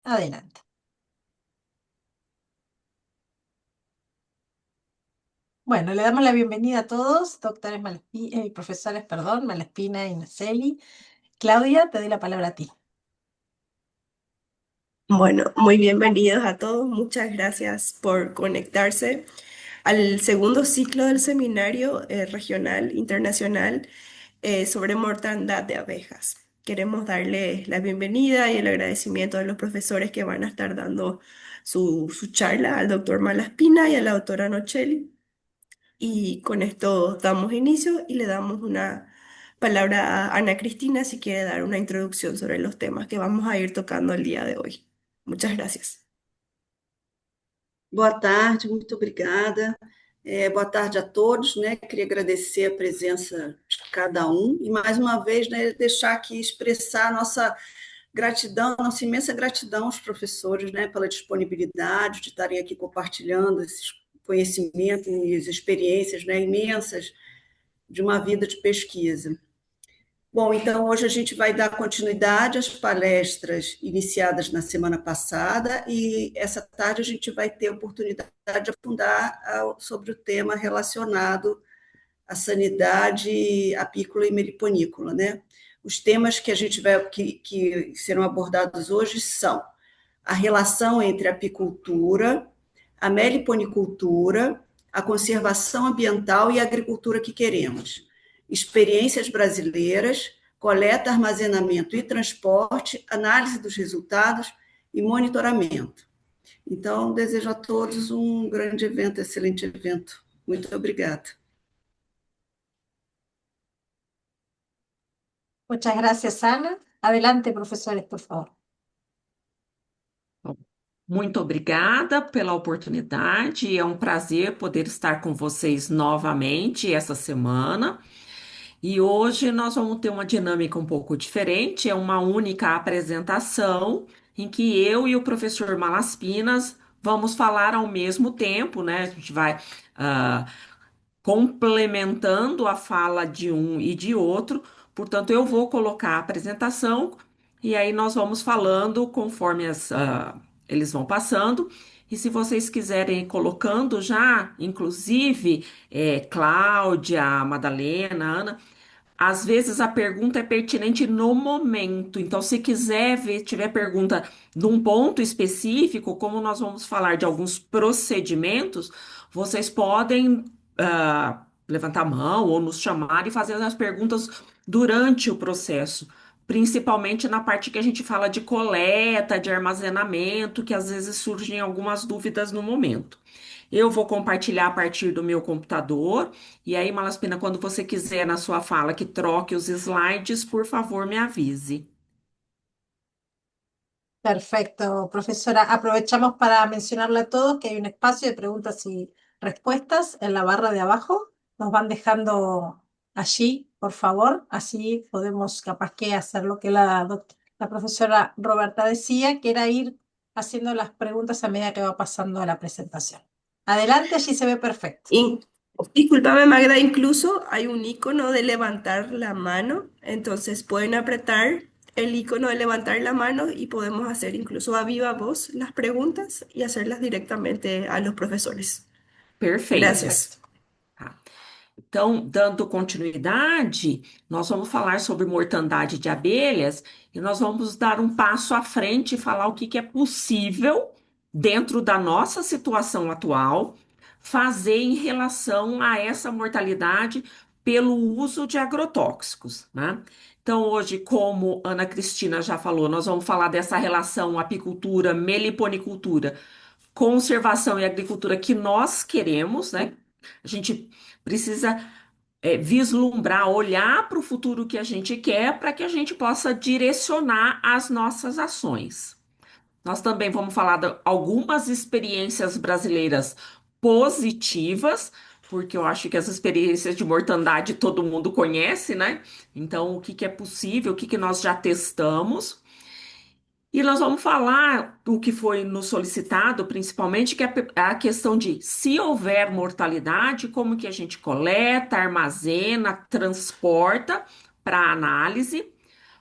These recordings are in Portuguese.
Adelante. Bueno, le damos la bienvenida a todos, profesores, perdón, Malespina y Naceli. Claudia, te doy la palabra a ti. Bueno, muy bienvenidos a todos. Muchas gracias por conectarse al segundo ciclo del seminario regional internacional sobre mortandad de abejas. Queremos darle la bienvenida y el agradecimiento a los profesores que van a estar dando su charla, al doctor Malaspina y a la doctora Nocelli. Y con esto damos inicio y le damos una palabra a Ana Cristina si quiere dar una introducción sobre los temas que vamos a ir tocando el día de hoy. Muchas gracias. Boa tarde, muito obrigada. Boa tarde a todos, né? Queria agradecer a presença de cada um e, mais uma vez, né, deixar aqui expressar a nossa gratidão, nossa imensa gratidão aos professores, né, pela disponibilidade de estarem aqui compartilhando esses conhecimentos e as experiências, né, imensas de uma vida de pesquisa. Bom, então hoje a gente vai dar continuidade às palestras iniciadas na semana passada e essa tarde a gente vai ter a oportunidade de aprofundar sobre o tema relacionado à sanidade apícola e meliponícola, né? Os temas que a gente que serão abordados hoje são a relação entre a apicultura, a meliponicultura, a conservação ambiental e a agricultura que queremos. Experiências brasileiras, coleta, armazenamento e transporte, análise dos resultados e monitoramento. Então, desejo a todos um grande evento, excelente evento. Muito obrigada. Muchas gracias, Ana. Adelante, profesores, por favor. Bom, muito obrigada pela oportunidade. É um prazer poder estar com vocês novamente essa semana. E hoje nós vamos ter uma dinâmica um pouco diferente. É uma única apresentação em que eu e o professor Malaspinas vamos falar ao mesmo tempo, né? A gente vai ah, complementando a fala de um e de outro. Portanto, eu vou colocar a apresentação e aí nós vamos falando conforme eles vão passando. E se vocês quiserem ir colocando já, inclusive, Cláudia, Madalena, Ana, às vezes a pergunta é pertinente no momento. Então, se quiser ver, tiver pergunta de um ponto específico, como nós vamos falar de alguns procedimentos, vocês podem levantar a mão ou nos chamar e fazer as perguntas durante o processo. Principalmente na parte que a gente fala de coleta, de armazenamento, que às vezes surgem algumas dúvidas no momento. Eu vou compartilhar a partir do meu computador. E aí, Malaspina, quando você quiser na sua fala que troque os slides, por favor, me avise. Perfecto, profesora. Aprovechamos para mencionarle a todos que hay un espacio de preguntas y respuestas en la barra de abajo. Nos van dejando allí, por favor. Así podemos capaz que hacer lo que la profesora Roberta decía, que era ir haciendo las preguntas a medida que va pasando la presentación. Adelante, allí se ve perfecto. In- Discúlpame, Magda, incluso hay un icono de levantar la mano, entonces pueden apretar el icono de levantar la mano y podemos hacer incluso a viva voz las preguntas y hacerlas directamente a los profesores. Perfeito. Gracias. Tá. Então, dando continuidade, nós vamos falar sobre mortandade de abelhas e nós vamos dar um passo à frente e falar o que que é possível, dentro da nossa situação atual, fazer em relação a essa mortalidade pelo uso de agrotóxicos, né? Então, hoje, como Ana Cristina já falou, nós vamos falar dessa relação apicultura, meliponicultura, conservação e agricultura que nós queremos, né? A gente precisa vislumbrar, olhar para o futuro que a gente quer para que a gente possa direcionar as nossas ações. Nós também vamos falar de algumas experiências brasileiras positivas, porque eu acho que as experiências de mortandade todo mundo conhece, né? Então, o que que é possível, o que que nós já testamos. E nós vamos falar do que foi nos solicitado, principalmente, que é a questão de se houver mortalidade, como que a gente coleta, armazena, transporta para análise,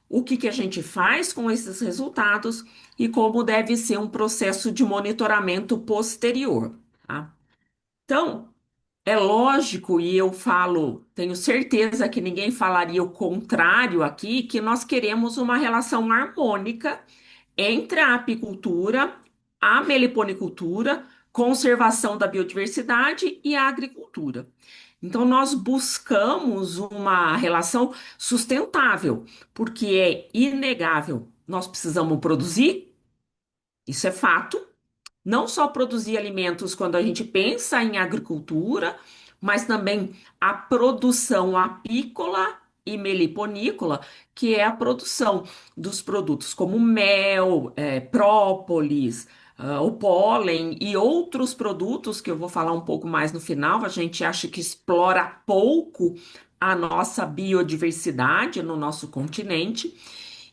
o que que a gente faz com esses resultados e como deve ser um processo de monitoramento posterior, tá? Então, é lógico, e eu falo, tenho certeza que ninguém falaria o contrário aqui, que nós queremos uma relação harmônica entre a apicultura, a meliponicultura, conservação da biodiversidade e a agricultura. Então, nós buscamos uma relação sustentável, porque é inegável. Nós precisamos produzir, isso é fato, não só produzir alimentos quando a gente pensa em agricultura, mas também a produção apícola e meliponícola, que é a produção dos produtos como mel, própolis, o pólen e outros produtos que eu vou falar um pouco mais no final. A gente acha que explora pouco a nossa biodiversidade no nosso continente.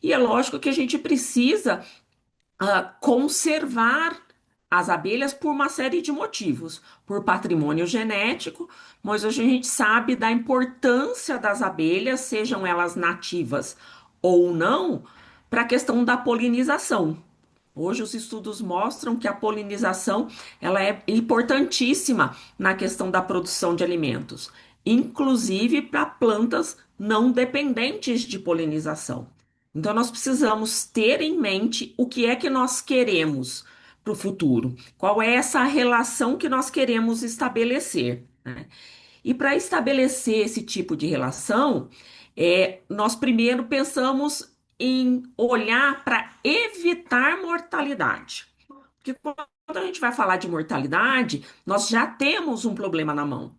E é lógico que a gente precisa conservar as abelhas por uma série de motivos, por patrimônio genético, mas hoje a gente sabe da importância das abelhas, sejam elas nativas ou não, para a questão da polinização. Hoje os estudos mostram que a polinização ela é importantíssima na questão da produção de alimentos, inclusive para plantas não dependentes de polinização. Então nós precisamos ter em mente o que é que nós queremos para o futuro, qual é essa relação que nós queremos estabelecer, né? E para estabelecer esse tipo de relação, nós primeiro pensamos em olhar para evitar mortalidade. Porque quando a gente vai falar de mortalidade, nós já temos um problema na mão.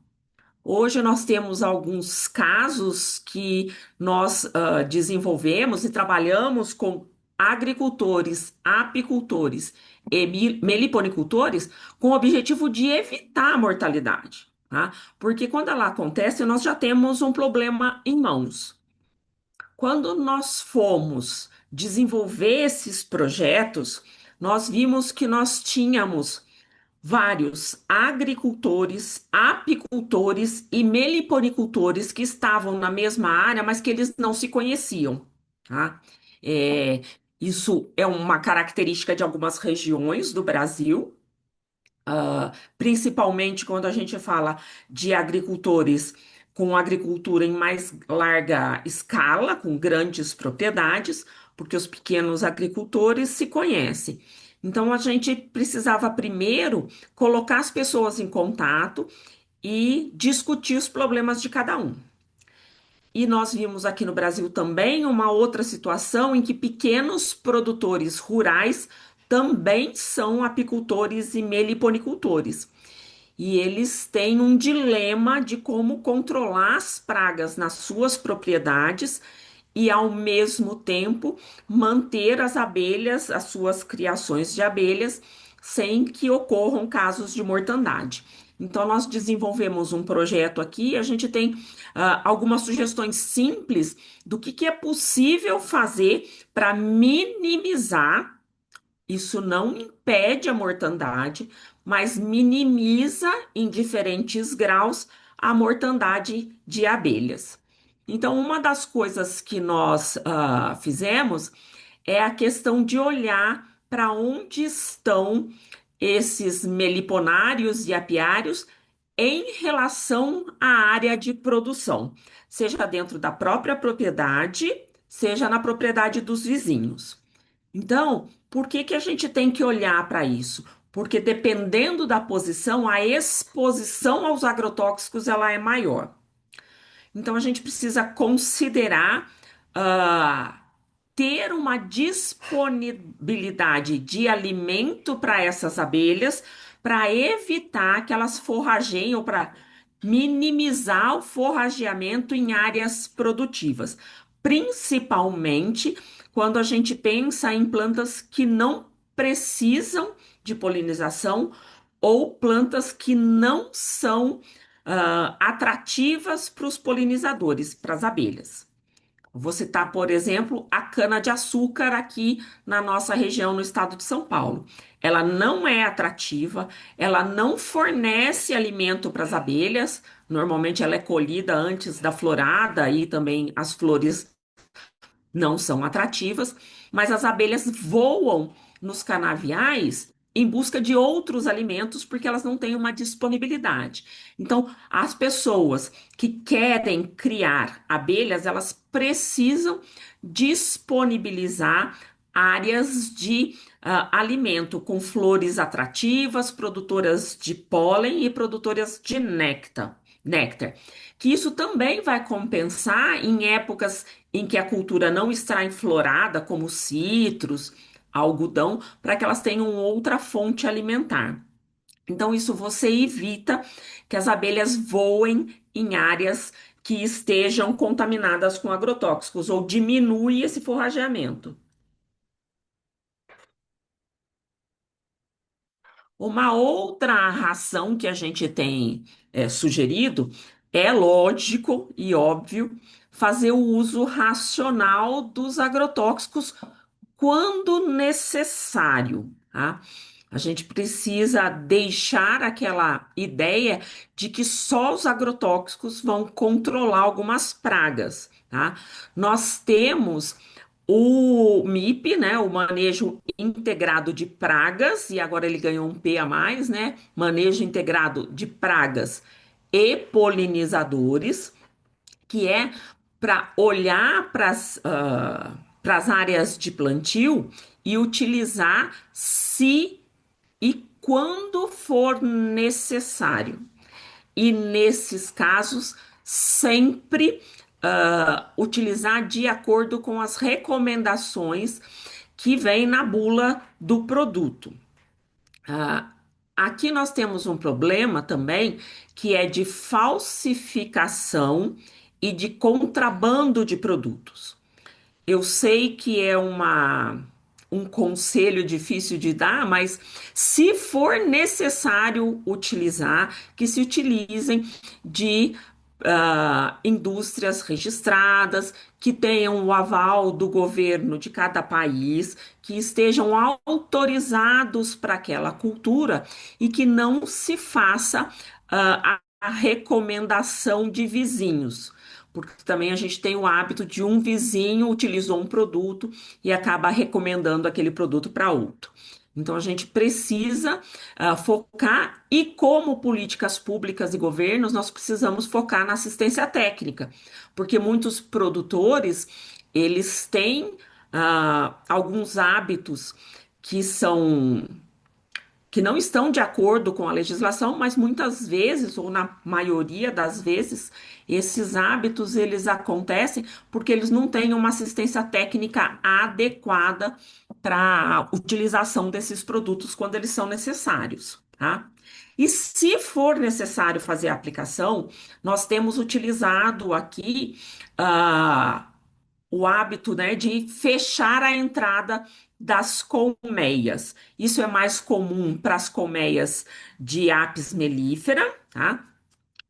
Hoje nós temos alguns casos que nós desenvolvemos e trabalhamos com agricultores, apicultores e meliponicultores com o objetivo de evitar a mortalidade, tá? Porque quando ela acontece, nós já temos um problema em mãos. Quando nós fomos desenvolver esses projetos, nós vimos que nós tínhamos vários agricultores, apicultores e meliponicultores que estavam na mesma área, mas que eles não se conheciam, tá? É, isso é uma característica de algumas regiões do Brasil, principalmente quando a gente fala de agricultores com agricultura em mais larga escala, com grandes propriedades, porque os pequenos agricultores se conhecem. Então, a gente precisava primeiro colocar as pessoas em contato e discutir os problemas de cada um. E nós vimos aqui no Brasil também uma outra situação em que pequenos produtores rurais também são apicultores e meliponicultores. E eles têm um dilema de como controlar as pragas nas suas propriedades e, ao mesmo tempo, manter as abelhas, as suas criações de abelhas, sem que ocorram casos de mortandade. Então, nós desenvolvemos um projeto aqui, a gente tem algumas sugestões simples do que é possível fazer para minimizar. Isso não impede a mortandade, mas minimiza em diferentes graus a mortandade de abelhas. Então, uma das coisas que nós fizemos é a questão de olhar para onde estão esses meliponários e apiários em relação à área de produção, seja dentro da própria propriedade, seja na propriedade dos vizinhos. Então, por que que a gente tem que olhar para isso? Porque dependendo da posição, a exposição aos agrotóxicos ela é maior. Então, a gente precisa considerar ah, ter uma disponibilidade de alimento para essas abelhas, para evitar que elas forrageiem ou para minimizar o forrageamento em áreas produtivas, principalmente quando a gente pensa em plantas que não precisam de polinização ou plantas que não são atrativas para os polinizadores, para as abelhas. Vou citar, por exemplo, a cana-de-açúcar aqui na nossa região, no estado de São Paulo. Ela não é atrativa, ela não fornece alimento para as abelhas. Normalmente ela é colhida antes da florada e também as flores não são atrativas, mas as abelhas voam nos canaviais em busca de outros alimentos porque elas não têm uma disponibilidade. Então, as pessoas que querem criar abelhas, elas precisam disponibilizar áreas de alimento com flores atrativas, produtoras de pólen e produtoras de néctar, que isso também vai compensar em épocas em que a cultura não está enflorada, como citros, algodão, para que elas tenham outra fonte alimentar. Então, isso você evita que as abelhas voem em áreas que estejam contaminadas com agrotóxicos ou diminui esse forrageamento. Uma outra ração que a gente tem sugerido é lógico e óbvio fazer o uso racional dos agrotóxicos quando necessário, tá? A gente precisa deixar aquela ideia de que só os agrotóxicos vão controlar algumas pragas, tá? Nós temos o MIP, né, o manejo integrado de pragas, e agora ele ganhou um P a mais, né? Manejo integrado de pragas e polinizadores, que é para olhar para as áreas de plantio e utilizar se e quando for necessário. E nesses casos, sempre utilizar de acordo com as recomendações que vem na bula do produto. Ah, aqui nós temos um problema também, que é de falsificação e de contrabando de produtos. Eu sei que é um conselho difícil de dar, mas se for necessário utilizar, que se utilizem de indústrias registradas, que tenham o aval do governo de cada país, que estejam autorizados para aquela cultura e que não se faça a recomendação de vizinhos. Porque também a gente tem o hábito de um vizinho utilizou um produto e acaba recomendando aquele produto para outro. Então a gente precisa focar e como políticas públicas e governos nós precisamos focar na assistência técnica, porque muitos produtores eles têm alguns hábitos que são que não estão de acordo com a legislação, mas muitas vezes, ou na maioria das vezes, esses hábitos eles acontecem porque eles não têm uma assistência técnica adequada para a utilização desses produtos quando eles são necessários, tá? E se for necessário fazer a aplicação, nós temos utilizado aqui o hábito, né, de fechar a entrada das colmeias. Isso é mais comum para as colmeias de Apis mellifera, tá?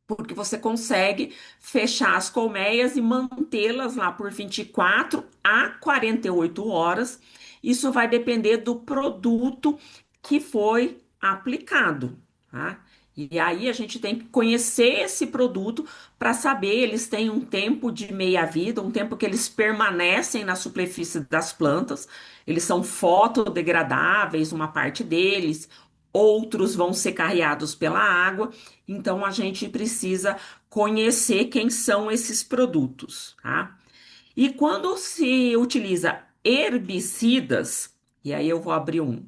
Porque você consegue fechar as colmeias e mantê-las lá por 24 a 48 horas. Isso vai depender do produto que foi aplicado, tá? E aí a gente tem que conhecer esse produto para saber, eles têm um tempo de meia-vida, um tempo que eles permanecem na superfície das plantas, eles são fotodegradáveis, uma parte deles, outros vão ser carreados pela água, então a gente precisa conhecer quem são esses produtos, tá? E quando se utiliza herbicidas, e aí eu vou abrir um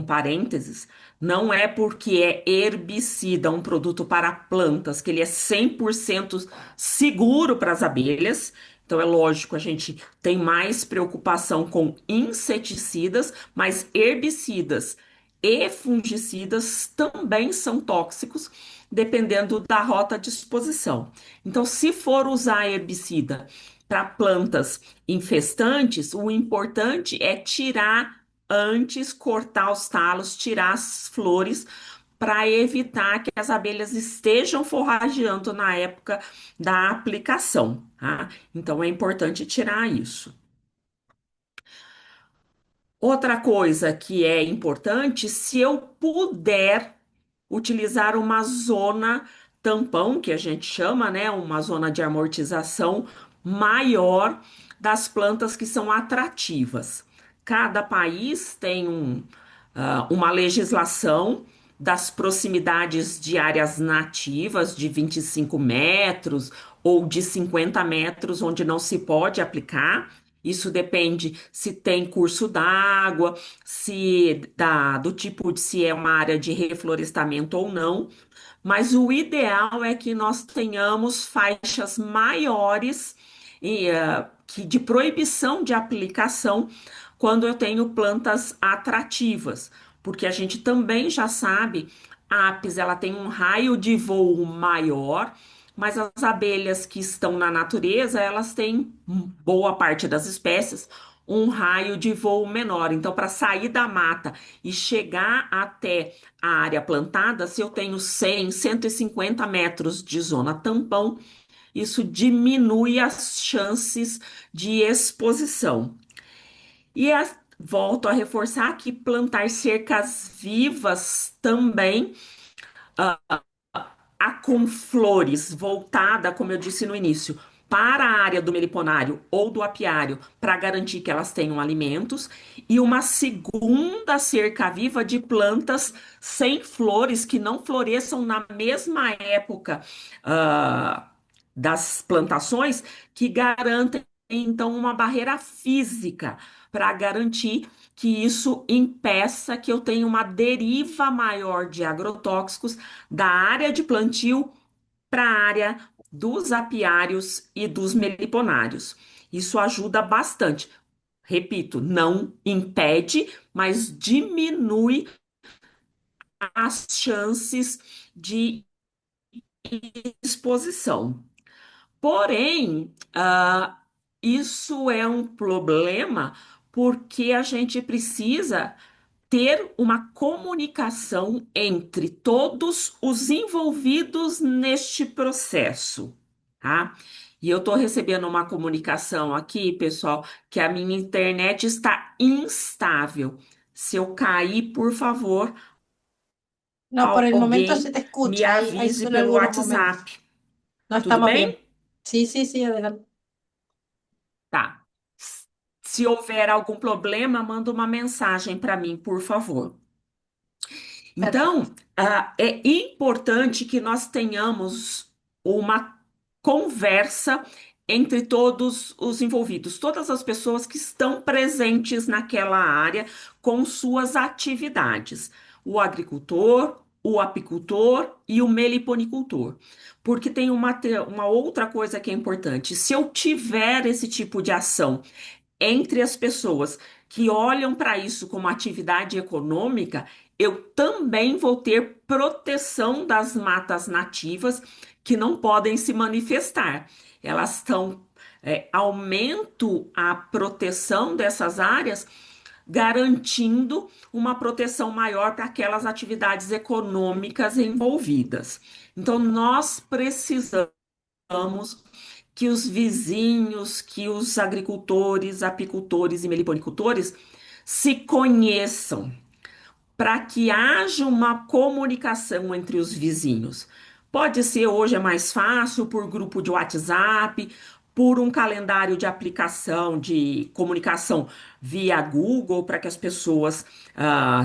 parênteses, não é porque é herbicida, um produto para plantas, que ele é 100% seguro para as abelhas. Então, é lógico, a gente tem mais preocupação com inseticidas, mas herbicidas e fungicidas também são tóxicos, dependendo da rota de exposição. Então, se for usar herbicida para plantas infestantes, o importante é tirar antes, cortar os talos, tirar as flores, para evitar que as abelhas estejam forrageando na época da aplicação, tá? Então é importante tirar isso. Outra coisa que é importante, se eu puder utilizar uma zona tampão, que a gente chama, né, uma zona de amortização maior das plantas que são atrativas. Cada país tem uma legislação das proximidades de áreas nativas de 25 metros ou de 50 metros, onde não se pode aplicar. Isso depende se tem curso d'água, do tipo de se é uma área de reflorestamento ou não. Mas o ideal é que nós tenhamos faixas maiores de proibição de aplicação quando eu tenho plantas atrativas, porque a gente também já sabe, a apis ela tem um raio de voo maior, mas as abelhas que estão na natureza, elas têm, boa parte das espécies, um raio de voo menor. Então, para sair da mata e chegar até a área plantada, se eu tenho 100, 150 metros de zona tampão, isso diminui as chances de exposição. Volto a reforçar que plantar cercas vivas também com flores voltada, como eu disse no início, para a área do meliponário ou do apiário, para garantir que elas tenham alimentos, e uma segunda cerca viva de plantas sem flores que não floresçam na mesma época das plantações, que garantem então uma barreira física para garantir que isso impeça que eu tenha uma deriva maior de agrotóxicos da área de plantio para a área dos apiários e dos meliponários. Isso ajuda bastante. Repito, não impede, mas diminui as chances de exposição. Porém, isso é um problema porque a gente precisa ter uma comunicação entre todos os envolvidos neste processo, tá? E eu estou recebendo uma comunicação aqui, pessoal, que a minha internet está instável. Se eu cair, por favor, No, por el momento se alguém te me escucha, hay avise solo pelo algunos momentos. WhatsApp. No Tudo estamos bien. bem? Sí, sí, sí, adelante. Tá. Se houver algum problema, manda uma mensagem para mim, por favor. Então, Perfecto. é importante que nós tenhamos uma conversa entre todos os envolvidos, todas as pessoas que estão presentes naquela área com suas atividades, o agricultor, o apicultor e o meliponicultor. Porque tem uma outra coisa que é importante: se eu tiver esse tipo de ação entre as pessoas que olham para isso como atividade econômica, eu também vou ter proteção das matas nativas que não podem se manifestar. Elas estão, aumento a proteção dessas áreas, garantindo uma proteção maior para aquelas atividades econômicas envolvidas. Então, nós precisamos que os vizinhos, que os agricultores, apicultores e meliponicultores se conheçam, para que haja uma comunicação entre os vizinhos. Pode ser hoje é mais fácil por grupo de WhatsApp, por um calendário de aplicação de comunicação via Google, para que as pessoas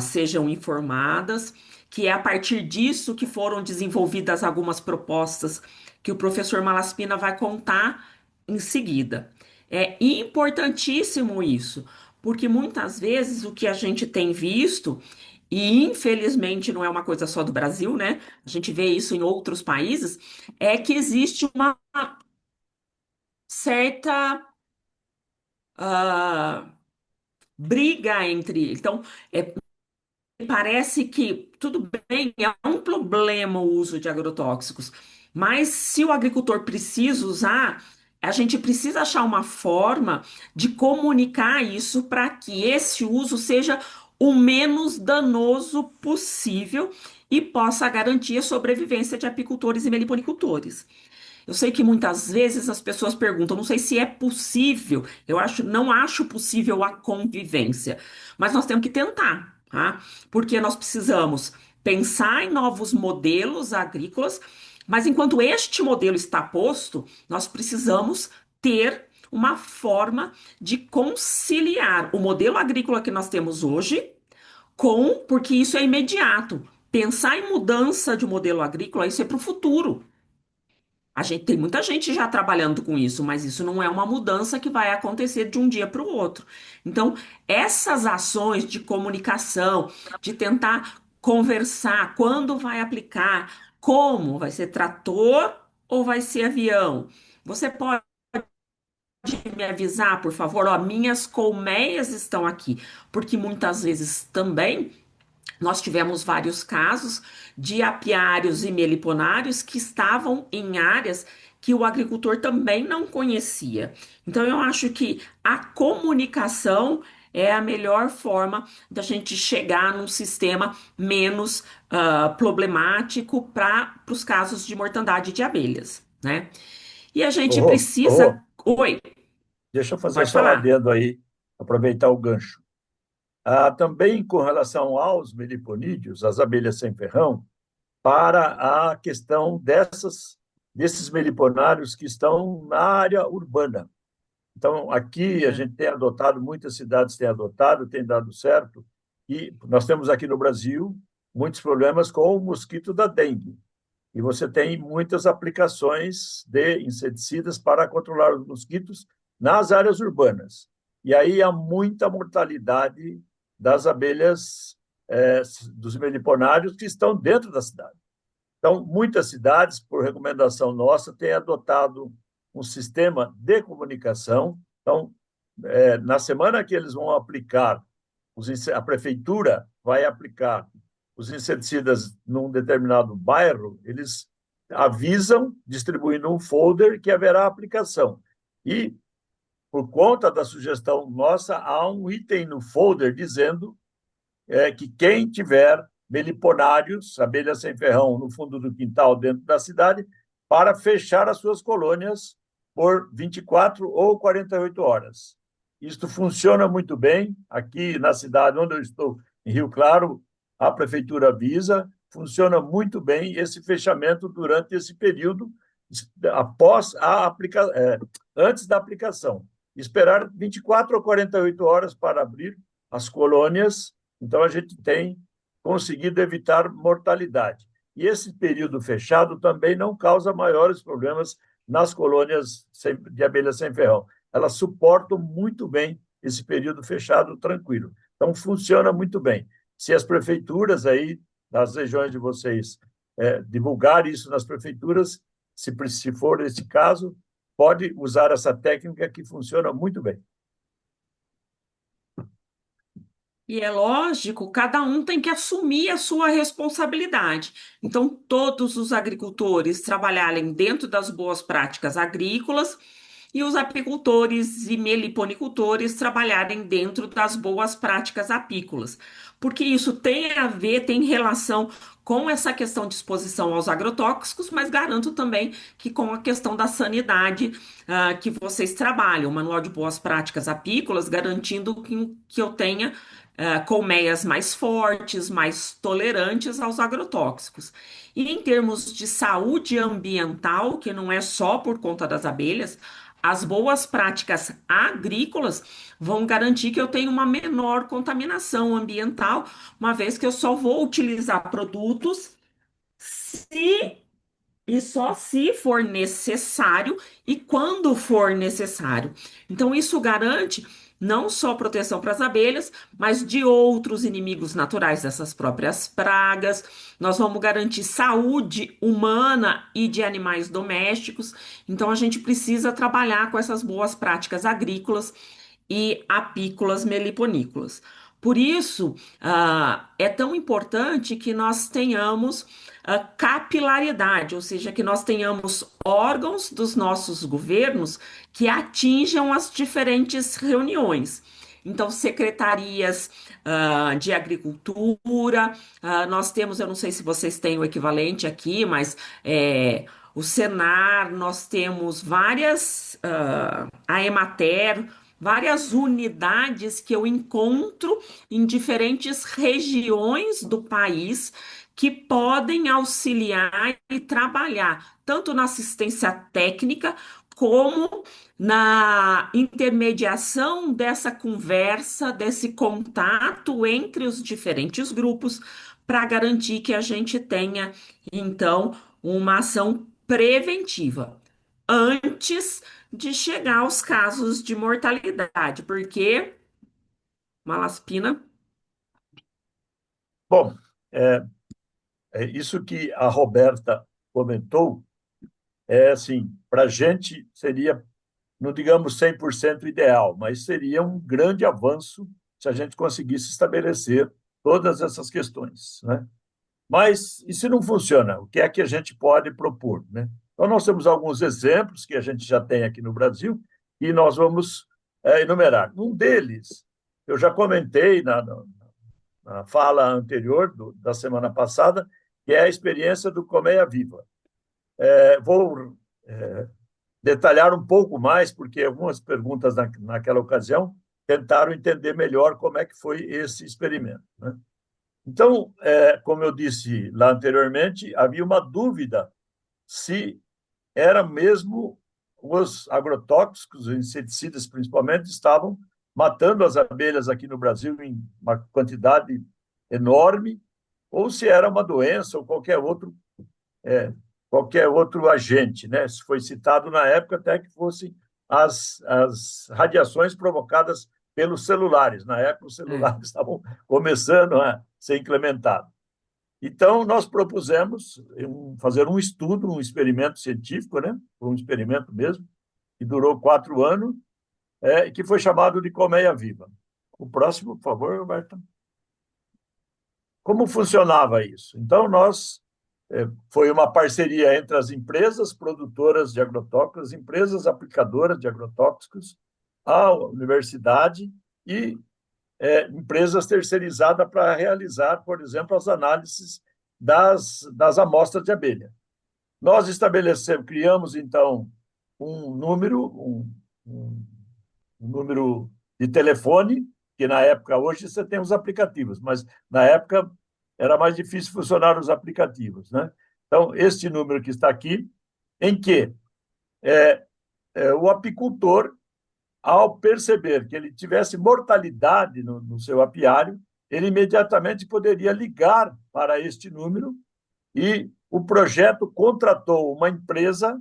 sejam informadas, que é a partir disso que foram desenvolvidas algumas propostas que o professor Malaspina vai contar em seguida. É importantíssimo isso, porque muitas vezes o que a gente tem visto, e infelizmente não é uma coisa só do Brasil, né? A gente vê isso em outros países, é que existe uma certa ah, briga entre. Então, parece que tudo bem, é um problema o uso de agrotóxicos, mas se o agricultor precisa usar, a gente precisa achar uma forma de comunicar isso para que esse uso seja o menos danoso possível e possa garantir a sobrevivência de apicultores e meliponicultores. Eu sei que muitas vezes as pessoas perguntam, não sei se é possível, não acho possível a convivência, mas nós temos que tentar, tá? Porque nós precisamos pensar em novos modelos agrícolas, mas enquanto este modelo está posto, nós precisamos ter uma forma de conciliar o modelo agrícola que nós temos hoje porque isso é imediato. Pensar em mudança de modelo agrícola, isso é para o futuro. A gente tem muita gente já trabalhando com isso, mas isso não é uma mudança que vai acontecer de um dia para o outro. Então, essas ações de comunicação, de tentar conversar, quando vai aplicar, como vai ser trator ou vai ser avião? Você pode me avisar, por favor? Ó, minhas colmeias estão aqui, porque muitas vezes também nós tivemos vários casos de apiários e meliponários que estavam em áreas que o agricultor também não conhecia. Então, eu acho que a comunicação é a melhor forma da gente chegar num sistema menos problemático para os casos de mortandade de abelhas, né? E a gente precisa. Ô, Oi, deixa eu fazer pode só um falar. adendo aí, aproveitar o gancho. Também com relação aos meliponídeos, as abelhas sem ferrão, para a questão desses meliponários que estão na área urbana. Então, aqui a gente tem adotado, muitas cidades têm adotado, tem dado certo, e nós temos aqui no Brasil muitos problemas com o mosquito da dengue. E você tem muitas aplicações de inseticidas para controlar os mosquitos nas áreas urbanas. E aí há muita mortalidade das abelhas, dos meliponários que estão dentro da cidade. Então, muitas cidades, por recomendação nossa, têm adotado um sistema de comunicação. Então, na semana que eles vão aplicar, a prefeitura vai aplicar os inseticidas num determinado bairro, eles avisam, distribuindo um folder que haverá aplicação. E, por conta da sugestão nossa, há um item no folder dizendo que quem tiver meliponários, abelhas sem ferrão, no fundo do quintal, dentro da cidade, para fechar as suas colônias por 24 ou 48 horas. Isto funciona muito bem. Aqui na cidade onde eu estou, em Rio Claro, a prefeitura avisa, funciona muito bem esse fechamento durante esse período, após antes da aplicação. Esperar 24 ou 48 horas para abrir as colônias. Então, a gente tem conseguido evitar mortalidade. E esse período fechado também não causa maiores problemas nas colônias de abelhas sem ferrão. Elas suportam muito bem esse período fechado tranquilo. Então, funciona muito bem. Se as prefeituras aí, das regiões de vocês, divulgarem isso nas prefeituras, se for esse caso, pode usar essa técnica que funciona muito bem. E é lógico, cada um tem que assumir a sua responsabilidade. Então, todos os agricultores trabalharem dentro das boas práticas agrícolas e os apicultores e meliponicultores trabalharem dentro das boas práticas apícolas, porque isso tem a ver, tem relação com essa questão de exposição aos agrotóxicos, mas garanto também que com a questão da sanidade que vocês trabalham, o Manual de Boas Práticas Apícolas, garantindo que eu tenha colmeias mais fortes, mais tolerantes aos agrotóxicos. E em termos de saúde ambiental, que não é só por conta das abelhas, as boas práticas agrícolas vão garantir que eu tenha uma menor contaminação ambiental, uma vez que eu só vou utilizar produtos se e só se for necessário e quando for necessário. Então, isso garante não só proteção para as abelhas, mas de outros inimigos naturais dessas próprias pragas. Nós vamos garantir saúde humana e de animais domésticos. Então, a gente precisa trabalhar com essas boas práticas agrícolas e apícolas meliponícolas. Por isso, é tão importante que nós tenhamos capilaridade, ou seja, que nós tenhamos órgãos dos nossos governos que atinjam as diferentes reuniões. Então, secretarias de agricultura, nós temos, eu não sei se vocês têm o equivalente aqui, mas o Senar, nós temos a Emater, várias unidades que eu encontro em diferentes regiões do país que podem auxiliar e trabalhar tanto na assistência técnica como na intermediação dessa conversa, desse contato entre os diferentes grupos, para garantir que a gente tenha, então, uma ação preventiva antes de chegar aos casos de mortalidade, porque malaspina. Bom, é, isso que a Roberta comentou é assim, para a gente seria, não digamos 100% ideal, mas seria um grande avanço se a gente conseguisse estabelecer todas essas questões, né? Mas e se não funciona? O que é que a gente pode propor, né? Então, nós temos alguns exemplos que a gente já tem aqui no Brasil e nós vamos enumerar. Um deles, eu já comentei na fala anterior da semana passada, que é a experiência do Colmeia Viva. Vou detalhar um pouco mais, porque algumas perguntas naquela ocasião tentaram entender melhor como é que foi esse experimento, né? Então, como eu disse lá anteriormente, havia uma dúvida se era mesmo os agrotóxicos, os inseticidas principalmente, estavam matando as abelhas aqui no Brasil em uma quantidade enorme, ou se era uma doença ou qualquer outro agente, né? Foi citado na época até que fossem as radiações provocadas pelos celulares. Na época, os celulares estavam começando a ser implementados. Então, nós propusemos fazer um estudo, um experimento científico, né? Um experimento mesmo, que durou 4 anos, e que foi chamado de Colmeia Viva. O próximo, por favor, Roberta. Como funcionava isso? Então, foi uma parceria entre as empresas produtoras de agrotóxicos, as empresas aplicadoras de agrotóxicos, a universidade e empresas terceirizadas para realizar, por exemplo, as análises das amostras de abelha. Nós criamos, então, um número de telefone, que na época, hoje você tem os aplicativos, mas na época era mais difícil funcionar os aplicativos, né? Então, este número que está aqui, em que o apicultor, ao perceber que ele tivesse mortalidade no seu apiário, ele imediatamente poderia ligar para este número e o projeto contratou uma empresa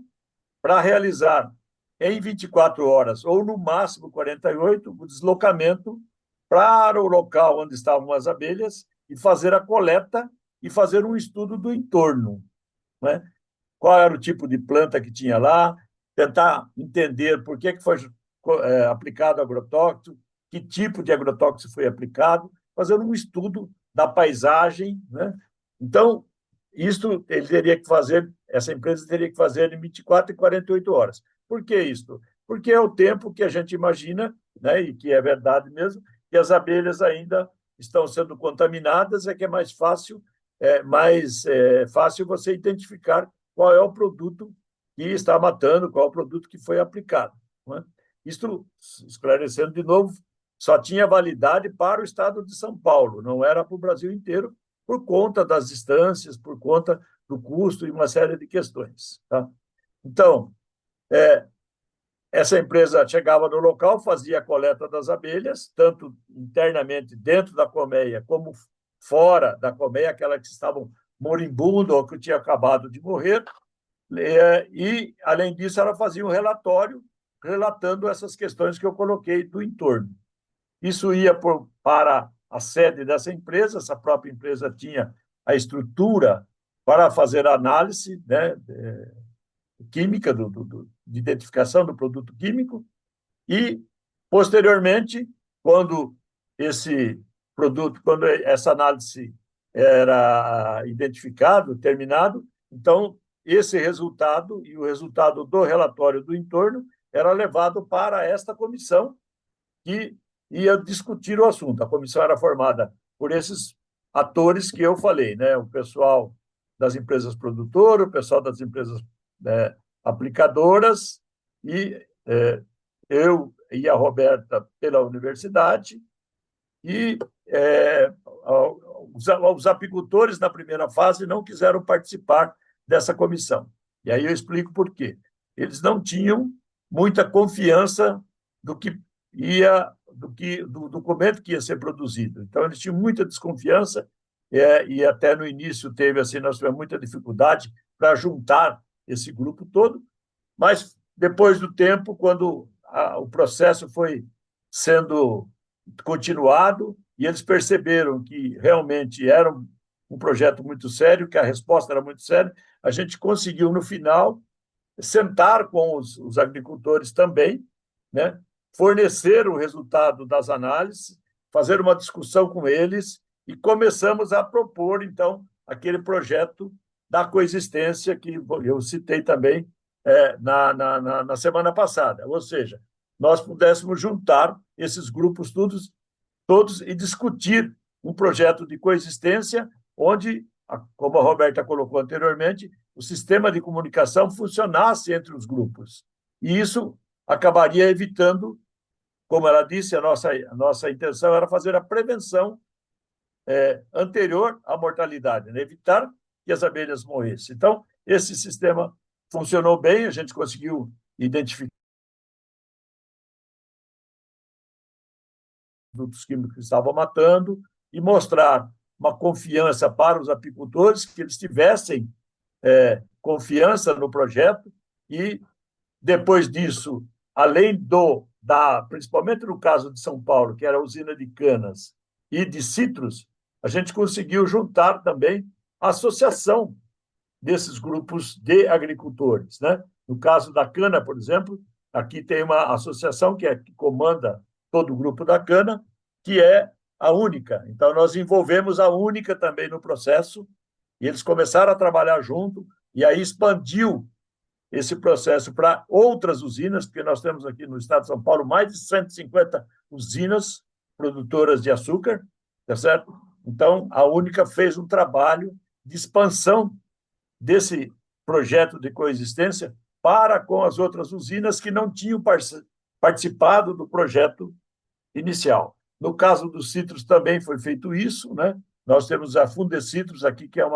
para realizar em 24 horas, ou no máximo 48, o deslocamento para o local onde estavam as abelhas e fazer a coleta e fazer um estudo do entorno, né? Qual era o tipo de planta que tinha lá, tentar entender por que foi aplicado agrotóxico, que tipo de agrotóxico foi aplicado, fazer um estudo da paisagem, né? Então, isso ele teria que fazer, essa empresa teria que fazer em 24 e 48 horas. Por que isso? Porque é o tempo que a gente imagina, né, e que é verdade mesmo, que as abelhas ainda estão sendo contaminadas, que é mais fácil você identificar qual é o produto que está matando, qual é o produto que foi aplicado, não é? Isto, esclarecendo de novo, só tinha validade para o estado de São Paulo, não era para o Brasil inteiro, por conta das distâncias, por conta do custo e uma série de questões, tá? Então, essa empresa chegava no local, fazia a coleta das abelhas, tanto internamente dentro da colmeia, como fora da colmeia, aquelas que estavam moribundas ou que tinham acabado de morrer. E, além disso, ela fazia um relatório relatando essas questões que eu coloquei do entorno. Isso ia para a sede dessa empresa, essa própria empresa tinha a estrutura para fazer a análise, né, química, de identificação do produto químico, e, posteriormente, quando essa análise era identificado, terminado, então, esse resultado e o resultado do relatório do entorno era levado para esta comissão que ia discutir o assunto. A comissão era formada por esses atores que eu falei, né? O pessoal das empresas produtoras, o pessoal das empresas aplicadoras e eu e a Roberta pela universidade e os apicultores na primeira fase não quiseram participar dessa comissão. E aí eu explico por quê. Eles não tinham muita confiança do documento que ia ser produzido. Então, eles tinham muita desconfiança, e até no início nós tivemos muita dificuldade para juntar esse grupo todo, mas depois do tempo, quando o processo foi sendo continuado e eles perceberam que realmente era um projeto muito sério, que a resposta era muito séria, a gente conseguiu, no final, sentar com os agricultores também, né? Fornecer o resultado das análises, fazer uma discussão com eles e começamos a propor, então, aquele projeto da coexistência que eu citei também na semana passada. Ou seja, nós pudéssemos juntar esses grupos todos e discutir um projeto de coexistência onde, como a Roberta colocou anteriormente, o sistema de comunicação funcionasse entre os grupos. E isso acabaria evitando, como ela disse, a nossa intenção era fazer a prevenção anterior à mortalidade, né? Evitar que as abelhas morressem. Então, esse sistema funcionou bem, a gente conseguiu identificar produtos químicos que estavam matando e mostrar uma confiança para os apicultores, que eles tivessem confiança no projeto e, depois disso, além principalmente no caso de São Paulo, que era a usina de canas e de citros, a gente conseguiu juntar também a associação desses grupos de agricultores, né? No caso da cana, por exemplo, aqui tem uma associação que comanda todo o grupo da cana, que é a Única. Então, nós envolvemos a Única também no processo, e eles começaram a trabalhar junto, e aí expandiu esse processo para outras usinas, porque nós temos aqui no estado de São Paulo mais de 150 usinas produtoras de açúcar, tá certo? Então, a Única fez um trabalho de expansão desse projeto de coexistência para com as outras usinas que não tinham participado do projeto inicial. No caso dos citros também foi feito isso, né? Nós temos a Fundecitrus aqui, que é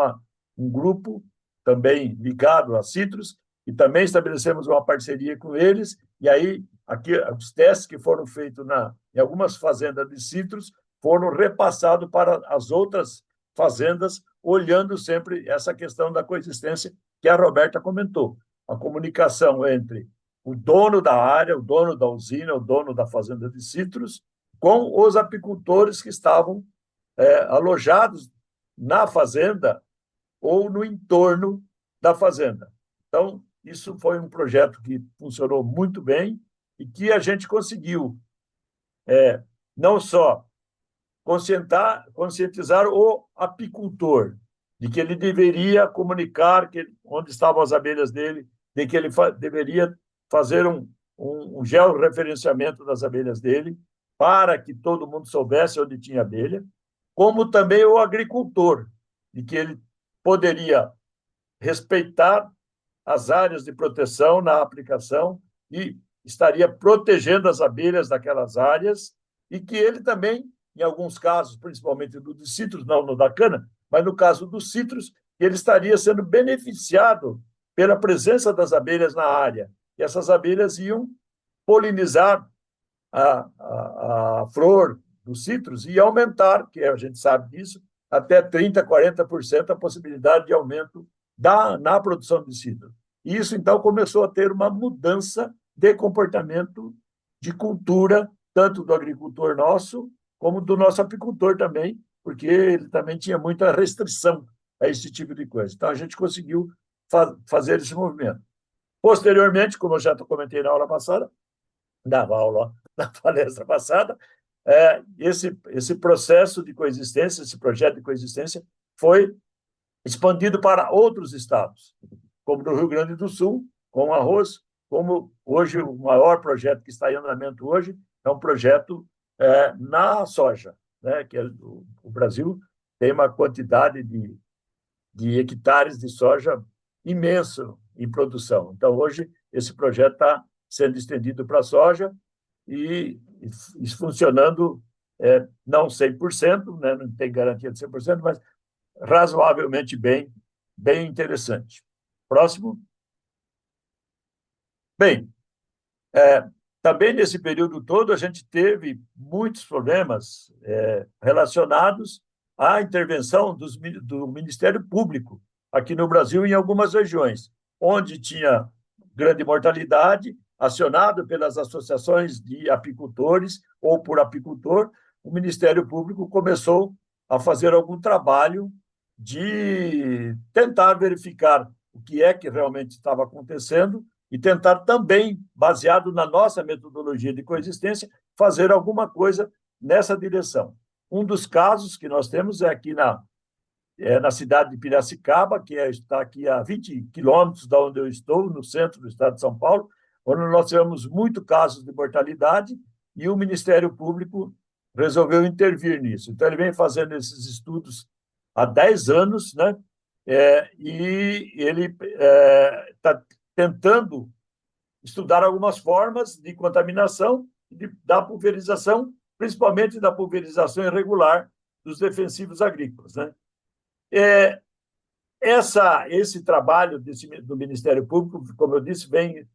um grupo também ligado a citros, e também estabelecemos uma parceria com eles, e aí aqui os testes que foram feitos em algumas fazendas de citros foram repassados para as outras fazendas, olhando sempre essa questão da coexistência que a Roberta comentou. A comunicação entre o dono da área, o dono da usina, o dono da fazenda de citros, com os apicultores que estavam alojados na fazenda ou no entorno da fazenda. Então, isso foi um projeto que funcionou muito bem e que a gente conseguiu não só conscientizar o apicultor de que ele deveria comunicar onde estavam as abelhas dele, de que ele deveria fazer um georreferenciamento das abelhas dele, para que todo mundo soubesse onde tinha abelha, como também o agricultor, de que ele poderia respeitar as áreas de proteção na aplicação e estaria protegendo as abelhas daquelas áreas, e que ele também, em alguns casos, principalmente do de citros, não no da cana, mas no caso dos citros, ele estaria sendo beneficiado pela presença das abelhas na área. E essas abelhas iam polinizar a flor dos citros e aumentar, que a gente sabe disso, até 30%, 40% a possibilidade de aumento na produção de citros. E isso, então, começou a ter uma mudança de comportamento, de cultura, tanto do agricultor nosso, como do nosso apicultor também, porque ele também tinha muita restrição a esse tipo de coisa. Então, a gente conseguiu fazer esse movimento. Posteriormente, como eu já comentei na aula passada, dava aula na palestra passada, esse processo de coexistência, esse projeto de coexistência, foi expandido para outros estados, como no Rio Grande do Sul, com o arroz, como hoje o maior projeto que está em andamento hoje é um projeto na soja, né? Que o Brasil tem uma quantidade de hectares de soja imenso em produção. Então, hoje, esse projeto está sendo estendido para a soja e funcionando, não 100%, né? Não tem garantia de 100%, mas razoavelmente bem interessante. Próximo. Bem, Também nesse período todo, a gente teve muitos problemas relacionados à intervenção do Ministério Público aqui no Brasil, em algumas regiões, onde tinha grande mortalidade, acionado pelas associações de apicultores ou por apicultor, o Ministério Público começou a fazer algum trabalho de tentar verificar o que é que realmente estava acontecendo e tentar também, baseado na nossa metodologia de coexistência, fazer alguma coisa nessa direção. Um dos casos que nós temos é aqui na cidade de Piracicaba, que está aqui a 20 quilômetros de onde eu estou, no centro do estado de São Paulo, onde nós tivemos muitos casos de mortalidade e o Ministério Público resolveu intervir nisso. Então, ele vem fazendo esses estudos há 10 anos, né? E ele está tentando estudar algumas formas de contaminação da pulverização, principalmente da pulverização irregular dos defensivos agrícolas, né? Esse trabalho do Ministério Público, como eu disse, vem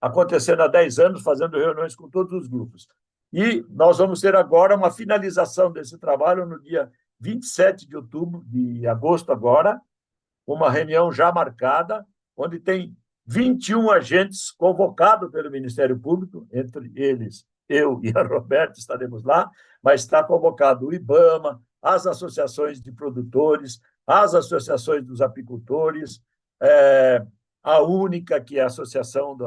acontecendo há 10 anos, fazendo reuniões com todos os grupos. E nós vamos ter agora uma finalização desse trabalho no dia 27 de agosto agora, uma reunião já marcada, onde tem 21 agentes convocados pelo Ministério Público, entre eles eu e a Roberta estaremos lá, mas está convocado o IBAMA, as associações de produtores, as associações dos apicultores, a única, que é a associação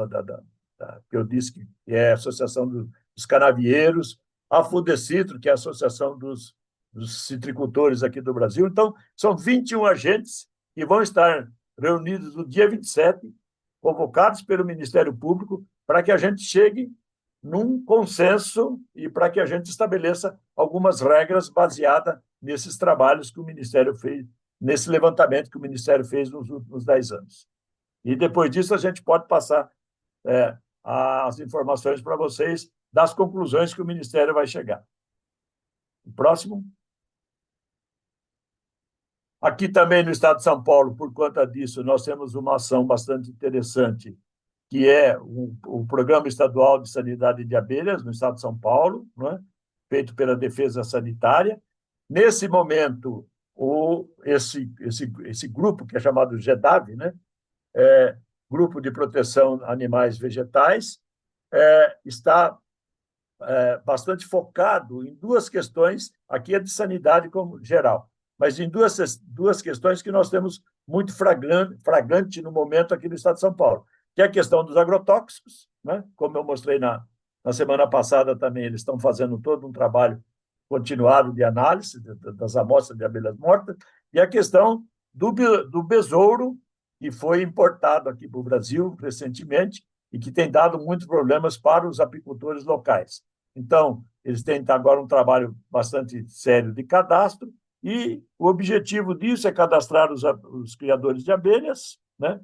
que eu disse que é a Associação dos Canavieiros, a Fudecitro, que é a Associação dos Citricultores aqui do Brasil. Então, são 21 agentes que vão estar reunidos no dia 27, convocados pelo Ministério Público, para que a gente chegue num consenso e para que a gente estabeleça algumas regras baseadas nesses trabalhos que o Ministério fez, nesse levantamento que o Ministério fez nos últimos 10 anos. E depois disso a gente pode passar as informações para vocês das conclusões que o Ministério vai chegar. O próximo. Aqui também no estado de São Paulo, por conta disso, nós temos uma ação bastante interessante, que é o Programa Estadual de Sanidade de Abelhas, no estado de São Paulo, não é? Feito pela Defesa Sanitária. Nesse momento, esse grupo, que é chamado GEDAV, né? Grupo de Proteção Animais Vegetais, está bastante focado em duas questões, aqui é de sanidade como geral, mas em duas questões que nós temos muito flagrante no momento aqui no estado de São Paulo, que é a questão dos agrotóxicos, né? Como eu mostrei na semana passada também, eles estão fazendo todo um trabalho continuado de análise das amostras de abelhas mortas, e a questão do besouro, que foi importado aqui para o Brasil recentemente e que tem dado muitos problemas para os apicultores locais. Então, eles têm agora um trabalho bastante sério de cadastro, e o objetivo disso é cadastrar os criadores de abelhas, né?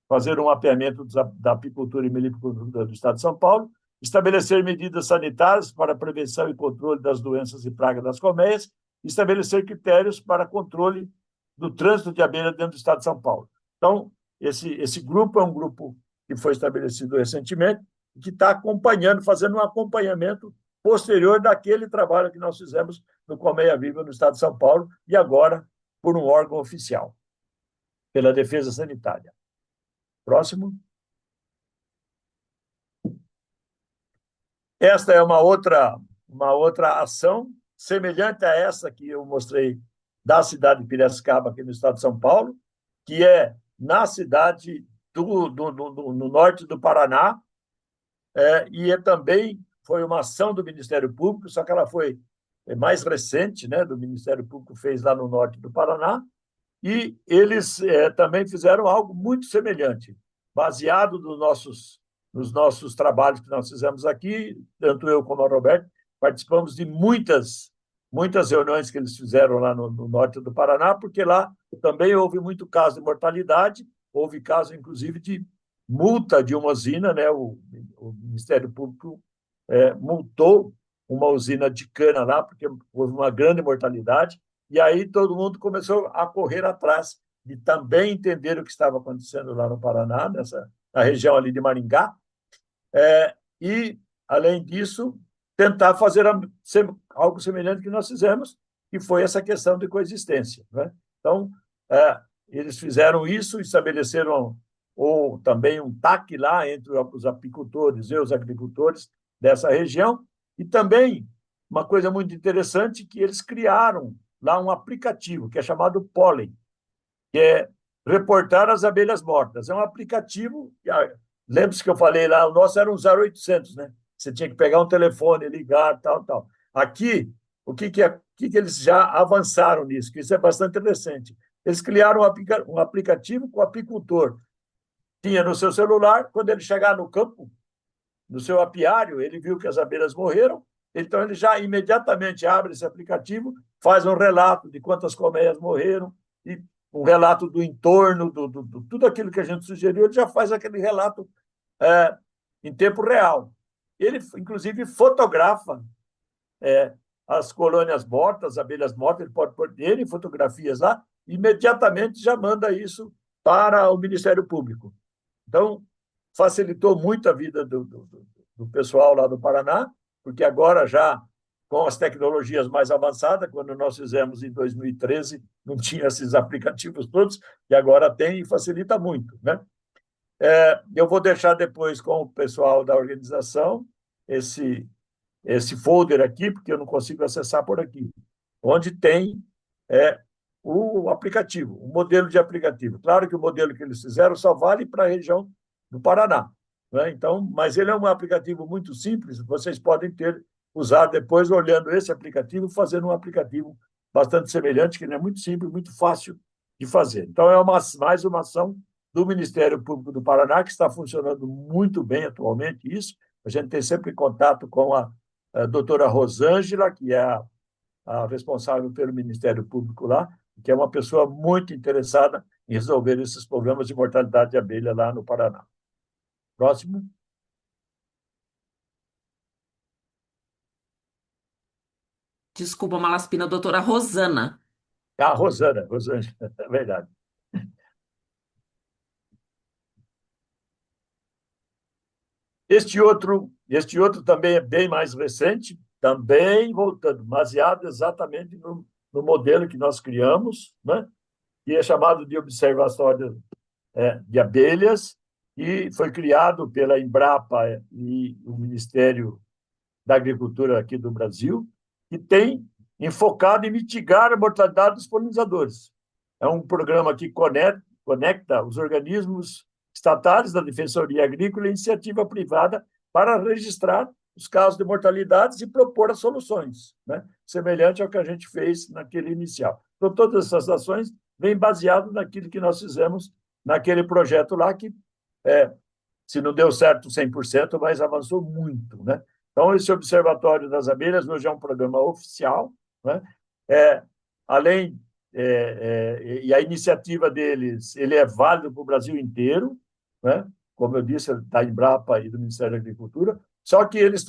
Fazer um mapeamento da apicultura e meliponicultura do estado de São Paulo, estabelecer medidas sanitárias para prevenção e controle das doenças e pragas das colmeias, estabelecer critérios para controle do trânsito de abelhas dentro do estado de São Paulo. Então, esse grupo é um grupo que foi estabelecido recentemente, que está acompanhando, fazendo um acompanhamento posterior daquele trabalho que nós fizemos no Colmeia Viva, no estado de São Paulo, e agora por um órgão oficial, pela Defesa Sanitária. Próximo. Esta é uma outra ação semelhante a essa que eu mostrei da cidade de Piracicaba, aqui no estado de São Paulo, que é na cidade no norte do Paraná, e também foi uma ação do Ministério Público, só que ela foi mais recente, né, do Ministério Público fez lá no norte do Paraná, e eles também fizeram algo muito semelhante, baseado nos nossos trabalhos que nós fizemos aqui, tanto eu como a Roberta, participamos de muitas reuniões que eles fizeram lá no norte do Paraná, porque lá também houve muito caso de mortalidade, houve caso, inclusive, de multa de uma usina, né? O Ministério Público multou uma usina de cana lá, porque houve uma grande mortalidade, e aí todo mundo começou a correr atrás de também entender o que estava acontecendo lá no Paraná, na região ali de Maringá, e, além disso, tentar fazer algo semelhante que nós fizemos, que foi essa questão de coexistência, né? Então, eles fizeram isso, estabeleceram também um TAC lá entre os apicultores e os agricultores dessa região, e também uma coisa muito interessante que eles criaram lá um aplicativo que é chamado Pólen, que é reportar as abelhas mortas. É um aplicativo, lembra-se que eu falei lá, o nosso era um 0800, né? Você tinha que pegar um telefone, ligar, tal, tal. Aqui, o que eles já avançaram nisso, que isso é bastante recente. Eles criaram um aplicativo que o apicultor tinha no seu celular, quando ele chegar no campo, no seu apiário, ele viu que as abelhas morreram, então ele já imediatamente abre esse aplicativo, faz um relato de quantas colmeias morreram, e um relato do entorno, tudo aquilo que a gente sugeriu, ele já faz aquele relato em tempo real. Ele, inclusive, fotografa as colônias mortas, as abelhas mortas, ele pode pôr dele fotografias lá, imediatamente já manda isso para o Ministério Público. Então, facilitou muito a vida do pessoal lá do Paraná, porque agora já com as tecnologias mais avançadas, quando nós fizemos em 2013, não tinha esses aplicativos todos, e agora tem e facilita muito, né? Eu vou deixar depois com o pessoal da organização esse folder aqui, porque eu não consigo acessar por aqui, onde tem o aplicativo, o modelo de aplicativo. Claro que o modelo que eles fizeram só vale para a região do Paraná, né? Então, mas ele é um aplicativo muito simples, vocês podem usar depois, olhando esse aplicativo, fazendo um aplicativo bastante semelhante, que ele é muito simples, muito fácil de fazer. Então, é mais uma ação do Ministério Público do Paraná, que está funcionando muito bem atualmente, isso. A gente tem sempre contato com a doutora Rosângela, que é a responsável pelo Ministério Público lá, que é uma pessoa muito interessada em resolver esses problemas de mortalidade de abelha lá no Paraná. Próximo. Desculpa, Malaspina, doutora Rosana. Rosângela, é verdade. Este outro também é bem mais recente, também voltando, baseado exatamente no modelo que nós criamos, né? Que é chamado de Observatório de Abelhas, e foi criado pela Embrapa e o Ministério da Agricultura aqui do Brasil, que tem enfocado em mitigar a mortalidade dos polinizadores. É um programa que conecta os organismos estatais da Defensoria Agrícola e iniciativa privada para registrar os casos de mortalidades e propor as soluções, né? Semelhante ao que a gente fez naquele inicial. Então, todas essas ações vêm baseadas naquilo que nós fizemos naquele projeto lá, que, se não deu certo 100%, mas avançou muito, né? Então, esse Observatório das Abelhas hoje é um programa oficial, né? Além e a iniciativa deles, ele é válido para o Brasil inteiro, né? Como eu disse, da Embrapa e do Ministério da Agricultura, só que eles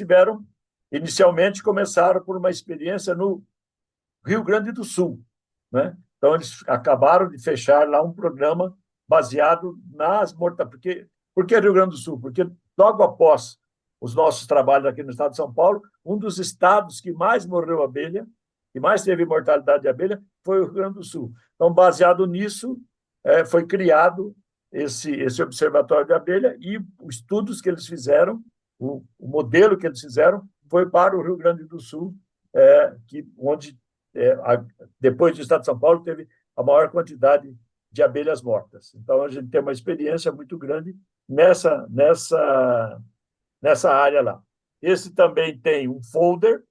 inicialmente começaram por uma experiência no Rio Grande do Sul, né? Então, eles acabaram de fechar lá um programa baseado nas mortalidades. Por que Rio Grande do Sul? Porque logo após os nossos trabalhos aqui no estado de São Paulo, um dos estados que mais morreu abelha, que mais teve mortalidade de abelha, foi o Rio Grande do Sul. Então, baseado nisso, foi criado esse observatório de abelha, e os estudos que eles fizeram, o modelo que eles fizeram, foi para o Rio Grande do Sul, onde, depois do estado de São Paulo, teve a maior quantidade de abelhas mortas. Então, a gente tem uma experiência muito grande nessa área lá. Esse também tem um folder,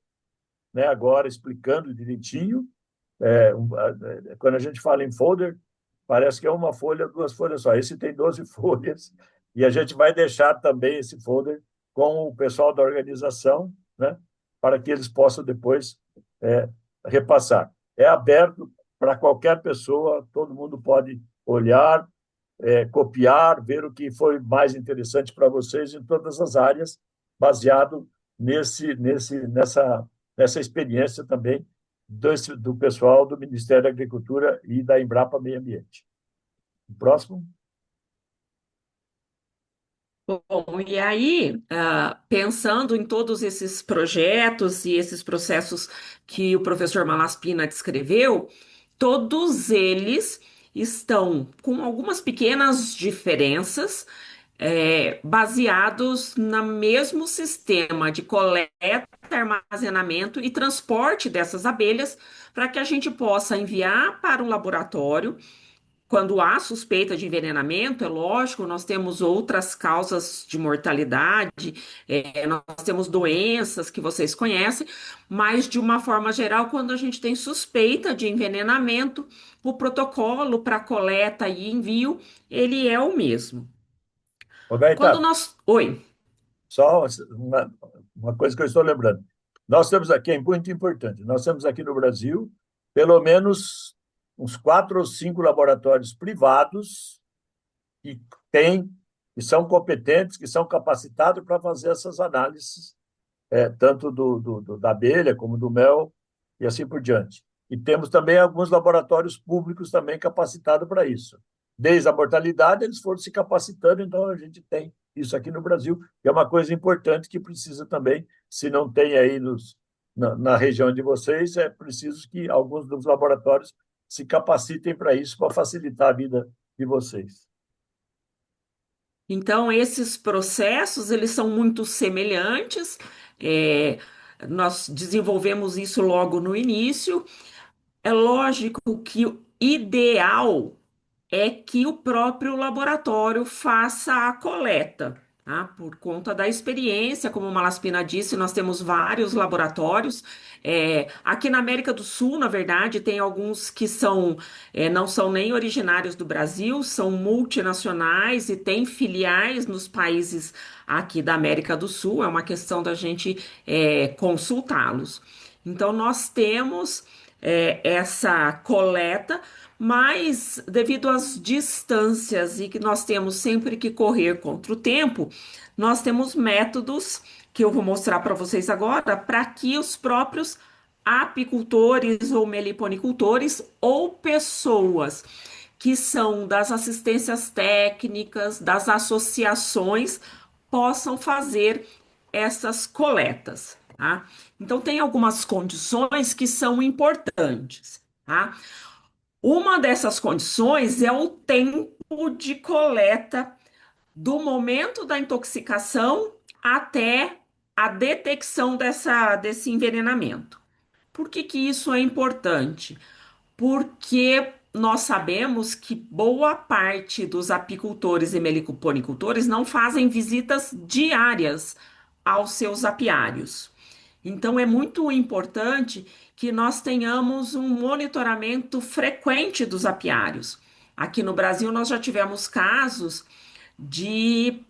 né, agora explicando direitinho. Quando a gente fala em folder, parece que é uma folha, duas folhas só. Esse tem 12 folhas, e a gente vai deixar também esse folder com o pessoal da organização, né, para que eles possam depois repassar. É aberto para qualquer pessoa, todo mundo pode olhar, copiar, ver o que foi mais interessante para vocês em todas as áreas, baseado nessa experiência também do pessoal do Ministério da Agricultura e da Embrapa Meio Ambiente. O próximo. Bom, e aí, pensando em todos esses projetos e esses processos que o professor Malaspina descreveu, todos eles estão com algumas pequenas diferenças, baseados no mesmo sistema de coleta, armazenamento e transporte dessas abelhas, para que a gente possa enviar para um laboratório quando há suspeita de envenenamento, é lógico, nós temos outras causas de mortalidade, nós temos doenças que vocês conhecem, mas de uma forma geral, quando a gente tem suspeita de envenenamento, o protocolo para coleta e envio, ele é o mesmo. Quando Roberta, nós... Oi. só uma coisa que eu estou lembrando. Nós temos aqui, é muito importante, nós temos aqui no Brasil pelo menos uns 4 ou 5 laboratórios privados que têm, que são competentes, que são capacitados para fazer essas análises, tanto da abelha como do mel e assim por diante. E temos também alguns laboratórios públicos também capacitados para isso. Desde a mortalidade, eles foram se capacitando, então a gente tem isso aqui no Brasil, que é uma coisa importante que precisa também, se não tem aí na região de vocês, é preciso que alguns dos laboratórios se capacitem para isso, para facilitar a vida de vocês. Então, esses processos, eles são muito semelhantes, é, nós desenvolvemos isso logo no início. É lógico que o ideal é que o próprio laboratório faça a coleta, tá? Por conta da experiência, como o Malaspina disse, nós temos vários laboratórios. Aqui na América do Sul, na verdade, tem alguns que não são nem originários do Brasil, são multinacionais e têm filiais nos países aqui da América do Sul. É uma questão da gente consultá-los. Então, nós temos essa coleta, mas devido às distâncias e que nós temos sempre que correr contra o tempo, nós temos métodos que eu vou mostrar para vocês agora para que os próprios apicultores ou meliponicultores ou pessoas que são das assistências técnicas, das associações, possam fazer essas coletas, tá? Então, tem algumas condições que são importantes, tá? Uma dessas condições é o tempo de coleta do momento da intoxicação até a detecção desse envenenamento. Por que que isso é importante? Porque nós sabemos que boa parte dos apicultores e meliponicultores não fazem visitas diárias aos seus apiários. Então, é muito importante que nós tenhamos um monitoramento frequente dos apiários. Aqui no Brasil, nós já tivemos casos de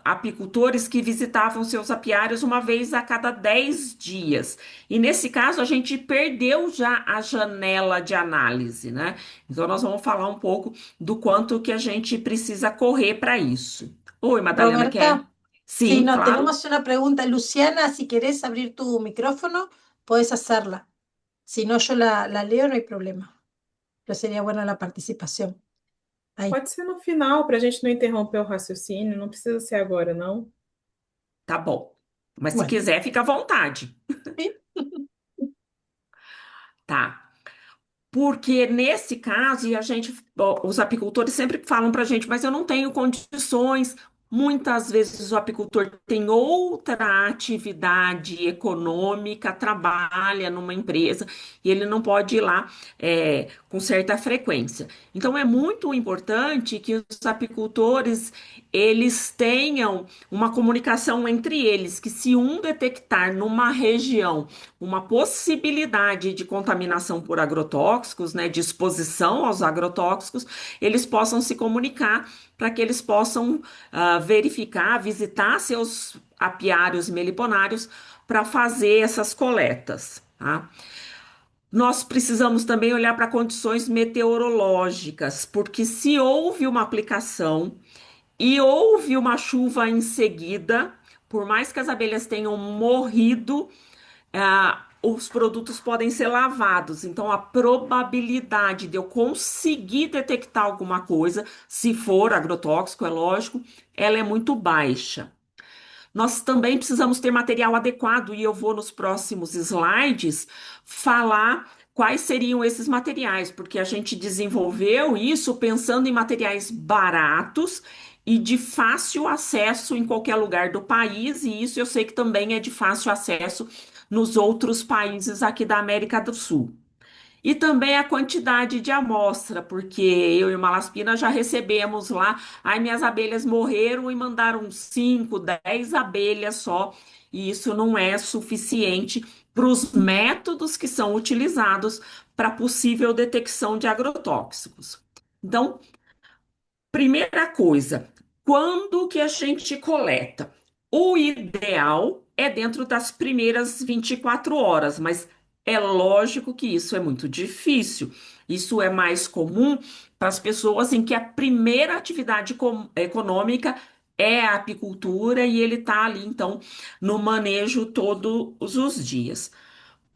apicultores que visitavam seus apiários uma vez a cada 10 dias. E nesse caso, a gente perdeu já a janela de análise, né? Então, nós vamos falar um pouco do quanto que a gente precisa correr para isso. Oi, Madalena, quer? Roberta, sí, Sim, no, claro. tenemos una pregunta. Luciana, si querés abrir tu micrófono, puedes hacerla. Si no, yo la leo, no hay problema. Pero sería buena la participación. Ahí. Pode ser no final, para a gente não interromper o raciocínio, não precisa ser agora, não. Tá bom. Mas se Bueno, quiser, fica à vontade. ¿sí? Tá. Porque nesse caso, os apicultores sempre falam para a gente, mas eu não tenho condições. Muitas vezes o apicultor tem outra atividade econômica, trabalha numa empresa e ele não pode ir lá com certa frequência. Então é muito importante que os apicultores eles tenham uma comunicação entre eles, que se um detectar numa região uma possibilidade de contaminação por agrotóxicos, né, de exposição aos agrotóxicos, eles possam se comunicar para que eles possam verificar, visitar seus apiários meliponários para fazer essas coletas, tá? Nós precisamos também olhar para condições meteorológicas, porque se houve uma aplicação e houve uma chuva em seguida, por mais que as abelhas tenham morrido, os produtos podem ser lavados. Então, a probabilidade de eu conseguir detectar alguma coisa, se for agrotóxico, é lógico, ela é muito baixa. Nós também precisamos ter material adequado, e eu vou nos próximos slides falar quais seriam esses materiais, porque a gente desenvolveu isso pensando em materiais baratos e de fácil acesso em qualquer lugar do país, e isso eu sei que também é de fácil acesso nos outros países aqui da América do Sul. E também a quantidade de amostra, porque eu e o Malaspina já recebemos lá, ai, minhas abelhas morreram e mandaram 5, 10 abelhas só, e isso não é suficiente para os métodos que são utilizados para possível detecção de agrotóxicos. Então, primeira coisa, quando que a gente coleta? O ideal é dentro das primeiras 24 horas, mas é lógico que isso é muito difícil. Isso é mais comum para as pessoas em que a primeira atividade econômica é a apicultura e ele está ali, então, no manejo todos os dias.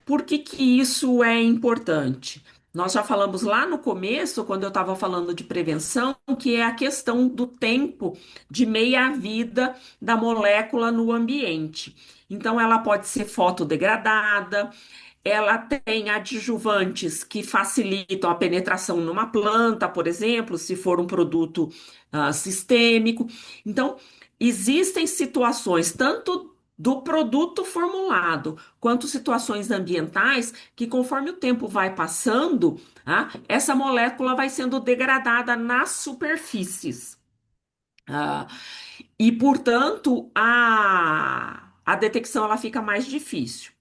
Por que que isso é importante? Nós já falamos lá no começo, quando eu estava falando de prevenção, que é a questão do tempo de meia-vida da molécula no ambiente. Então, ela pode ser fotodegradada, ela tem adjuvantes que facilitam a penetração numa planta, por exemplo, se for um produto sistêmico. Então, existem situações, tanto do produto formulado, quanto situações ambientais, que conforme o tempo vai passando, essa molécula vai sendo degradada nas superfícies. Ah, e, portanto, a detecção ela fica mais difícil.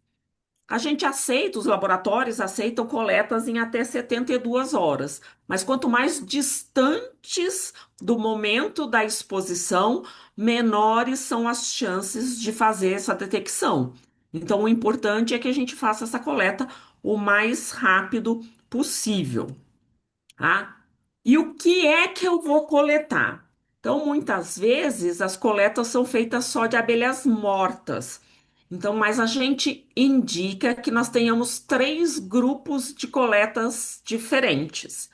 A gente aceita, os laboratórios aceitam coletas em até 72 horas, mas quanto mais distantes do momento da exposição, menores são as chances de fazer essa detecção. Então, o importante é que a gente faça essa coleta o mais rápido possível, tá? E o que é que eu vou coletar? Então, muitas vezes as coletas são feitas só de abelhas mortas. Então, mas a gente indica que nós tenhamos três grupos de coletas diferentes: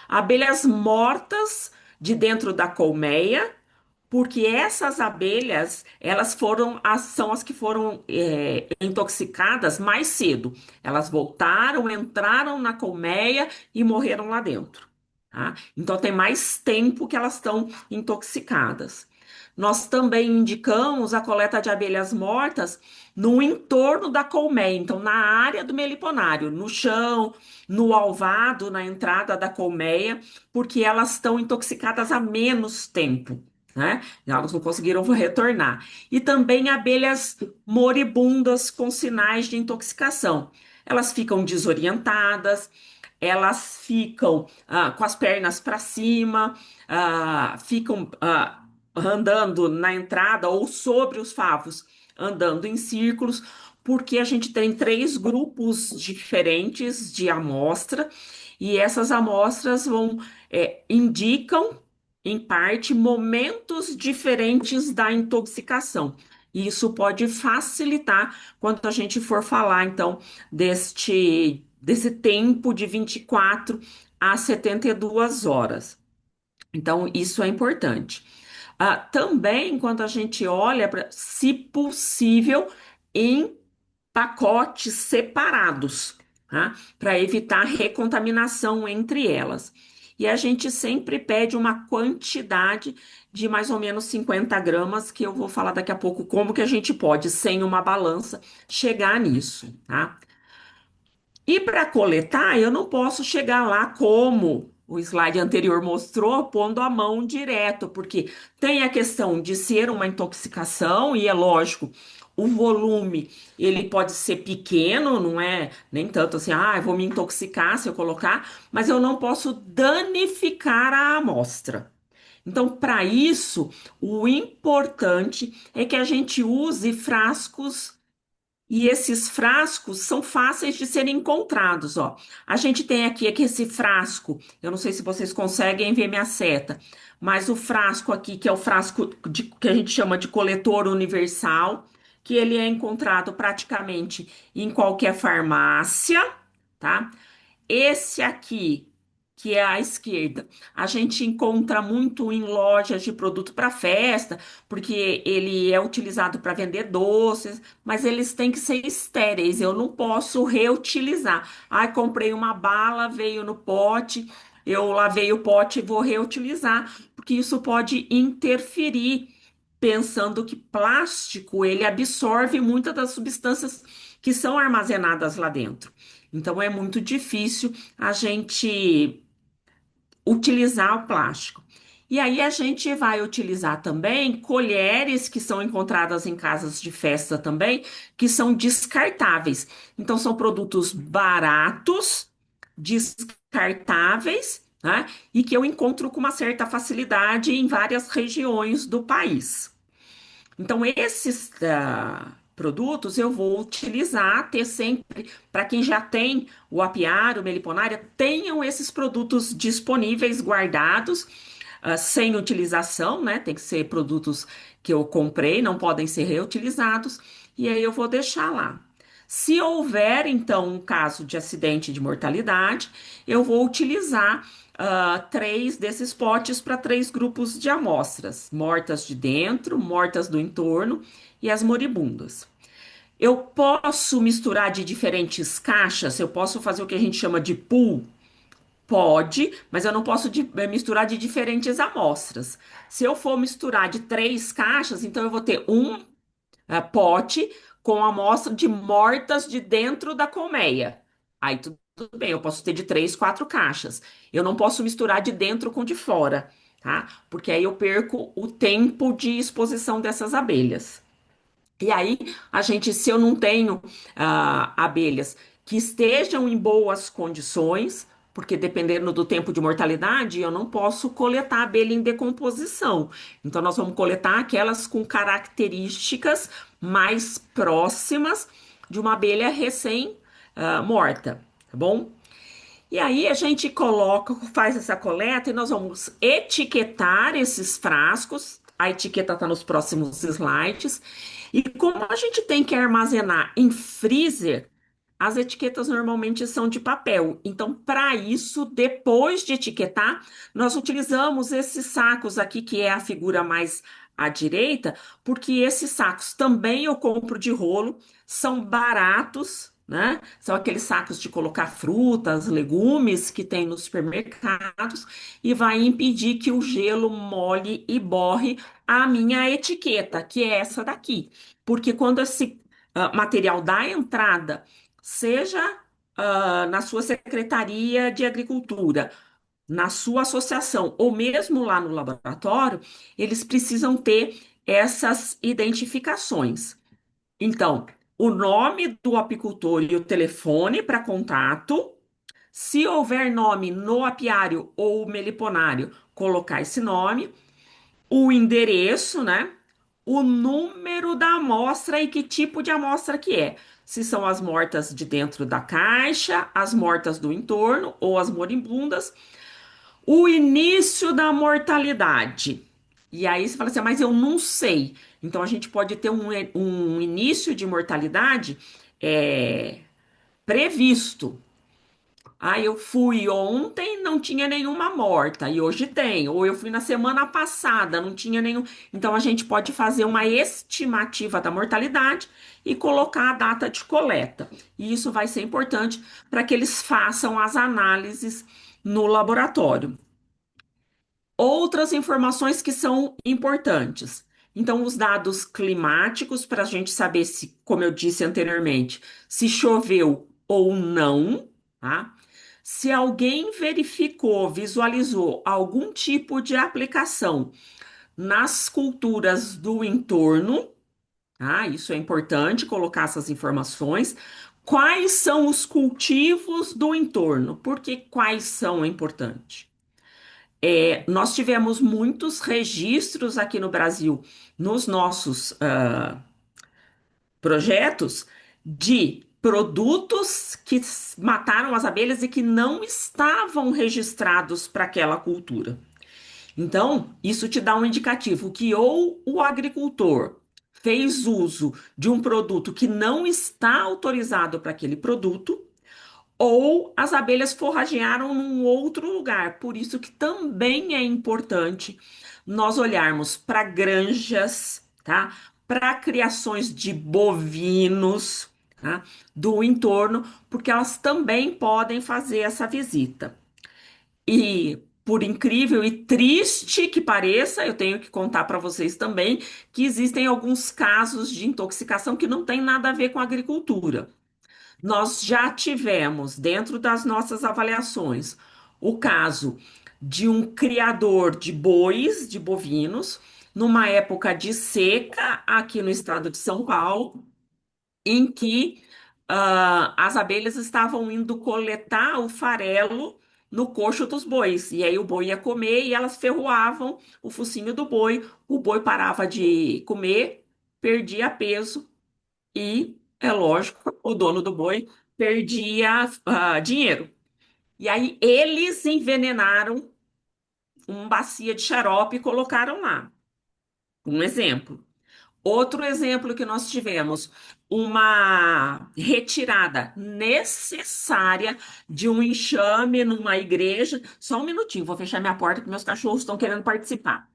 abelhas mortas de dentro da colmeia, porque essas abelhas, elas são as que foram intoxicadas mais cedo. Elas voltaram, entraram na colmeia e morreram lá dentro, tá? Então tem mais tempo que elas estão intoxicadas. Nós também indicamos a coleta de abelhas mortas no entorno da colmeia, então na área do meliponário, no chão, no alvado, na entrada da colmeia, porque elas estão intoxicadas há menos tempo, né? Elas não conseguiram retornar. E também abelhas moribundas com sinais de intoxicação. Elas ficam desorientadas, elas ficam com as pernas para cima, ficam andando na entrada ou sobre os favos, andando em círculos, porque a gente tem três grupos diferentes de amostra, e essas amostras indicam, em parte, momentos diferentes da intoxicação. E isso pode facilitar quando a gente for falar, então, desse tempo de 24 a 72 horas. Então, isso é importante. Também, quando a gente olha, se possível, em pacotes separados, tá? Para evitar recontaminação entre elas. E a gente sempre pede uma quantidade de mais ou menos 50 gramas, que eu vou falar daqui a pouco como que a gente pode, sem uma balança, chegar nisso, tá? E para coletar, eu não posso chegar lá como o slide anterior mostrou, pondo a mão direto, porque tem a questão de ser uma intoxicação, e é lógico, o volume ele pode ser pequeno, não é nem tanto assim, eu vou me intoxicar se eu colocar, mas eu não posso danificar a amostra. Então, para isso, o importante é que a gente use frascos, e esses frascos são fáceis de serem encontrados, ó. A gente tem aqui esse frasco, eu não sei se vocês conseguem ver minha seta, mas o frasco aqui, que é o frasco que a gente chama de coletor universal, que ele é encontrado praticamente em qualquer farmácia, tá? Esse aqui, que é à esquerda, a gente encontra muito em lojas de produto para festa, porque ele é utilizado para vender doces, mas eles têm que ser estéreis, eu não posso reutilizar. Ai, comprei uma bala, veio no pote, eu lavei o pote e vou reutilizar, porque isso pode interferir, pensando que plástico, ele absorve muitas das substâncias que são armazenadas lá dentro. Então é muito difícil a gente utilizar o plástico. E aí a gente vai utilizar também colheres que são encontradas em casas de festa também, que são descartáveis. Então são produtos baratos, descartáveis, né? E que eu encontro com uma certa facilidade em várias regiões do país. Então, esses produtos eu vou utilizar, ter sempre, para quem já tem o apiário, meliponária, tenham esses produtos disponíveis, guardados, sem utilização, né? Tem que ser produtos que eu comprei, não podem ser reutilizados, e aí eu vou deixar lá. Se houver, então, um caso de acidente de mortalidade, eu vou utilizar três desses potes para três grupos de amostras: mortas de dentro, mortas do entorno e as moribundas. Eu posso misturar de diferentes caixas, eu posso fazer o que a gente chama de pool. Pode, mas eu não posso misturar de diferentes amostras. Se eu for misturar de três caixas, então eu vou ter um pote com amostra de mortas de dentro da colmeia. Aí tudo bem, eu posso ter de três, quatro caixas. Eu não posso misturar de dentro com de fora, tá? Porque aí eu perco o tempo de exposição dessas abelhas. E aí, se eu não tenho abelhas que estejam em boas condições, porque dependendo do tempo de mortalidade, eu não posso coletar abelha em decomposição. Então, nós vamos coletar aquelas com características mais próximas de uma abelha recém-morta, tá bom? E aí a gente coloca, faz essa coleta e nós vamos etiquetar esses frascos. A etiqueta está nos próximos slides. E como a gente tem que armazenar em freezer, as etiquetas normalmente são de papel. Então, para isso, depois de etiquetar, nós utilizamos esses sacos aqui, que é a figura mais à direita, porque esses sacos também eu compro de rolo, são baratos, né? São aqueles sacos de colocar frutas, legumes que tem nos supermercados e vai impedir que o gelo molhe e borre a minha etiqueta, que é essa daqui. Porque quando esse material dá entrada, seja na sua Secretaria de Agricultura, na sua associação ou mesmo lá no laboratório, eles precisam ter essas identificações. Então, o nome do apicultor e o telefone para contato. Se houver nome no apiário ou meliponário, colocar esse nome, o endereço, né? O número da amostra e que tipo de amostra que é. Se são as mortas de dentro da caixa, as mortas do entorno ou as moribundas. O início da mortalidade. E aí você fala assim, mas eu não sei. Então a gente pode ter um início de mortalidade previsto. Ah, eu fui ontem, não tinha nenhuma morta, e hoje tem. Ou eu fui na semana passada, não tinha nenhum. Então a gente pode fazer uma estimativa da mortalidade e colocar a data de coleta. E isso vai ser importante para que eles façam as análises no laboratório. Outras informações que são importantes. Então, os dados climáticos, para a gente saber se, como eu disse anteriormente, se choveu ou não, tá? Se alguém verificou, visualizou algum tipo de aplicação nas culturas do entorno, tá? Isso é importante colocar essas informações. Quais são os cultivos do entorno? Por que quais são importantes? Nós tivemos muitos registros aqui no Brasil, nos nossos projetos, de produtos que mataram as abelhas e que não estavam registrados para aquela cultura. Então, isso te dá um indicativo que ou o agricultor fez uso de um produto que não está autorizado para aquele produto, ou as abelhas forragearam num outro lugar. Por isso que também é importante nós olharmos para granjas, tá? Para criações de bovinos, tá? Do entorno, porque elas também podem fazer essa visita. E por incrível e triste que pareça, eu tenho que contar para vocês também que existem alguns casos de intoxicação que não tem nada a ver com a agricultura. Nós já tivemos, dentro das nossas avaliações, o caso de um criador de bois, de bovinos, numa época de seca aqui no estado de São Paulo, em que as abelhas estavam indo coletar o farelo no coxo dos bois. E aí o boi ia comer e elas ferroavam o focinho do boi, o boi parava de comer, perdia peso e, é lógico, o dono do boi perdia dinheiro. E aí eles envenenaram uma bacia de xarope e colocaram lá. Um exemplo. Outro exemplo que nós tivemos, uma retirada necessária de um enxame numa igreja. Só um minutinho, vou fechar minha porta que meus cachorros estão querendo participar.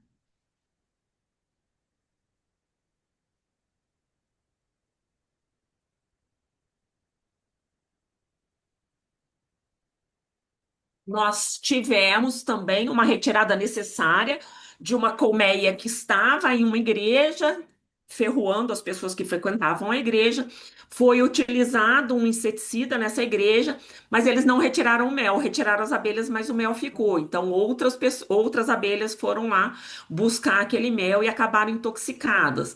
Nós tivemos também uma retirada necessária de uma colmeia que estava em uma igreja, ferroando as pessoas que frequentavam a igreja. Foi utilizado um inseticida nessa igreja, mas eles não retiraram o mel, retiraram as abelhas, mas o mel ficou. Então, outras abelhas foram lá buscar aquele mel e acabaram intoxicadas.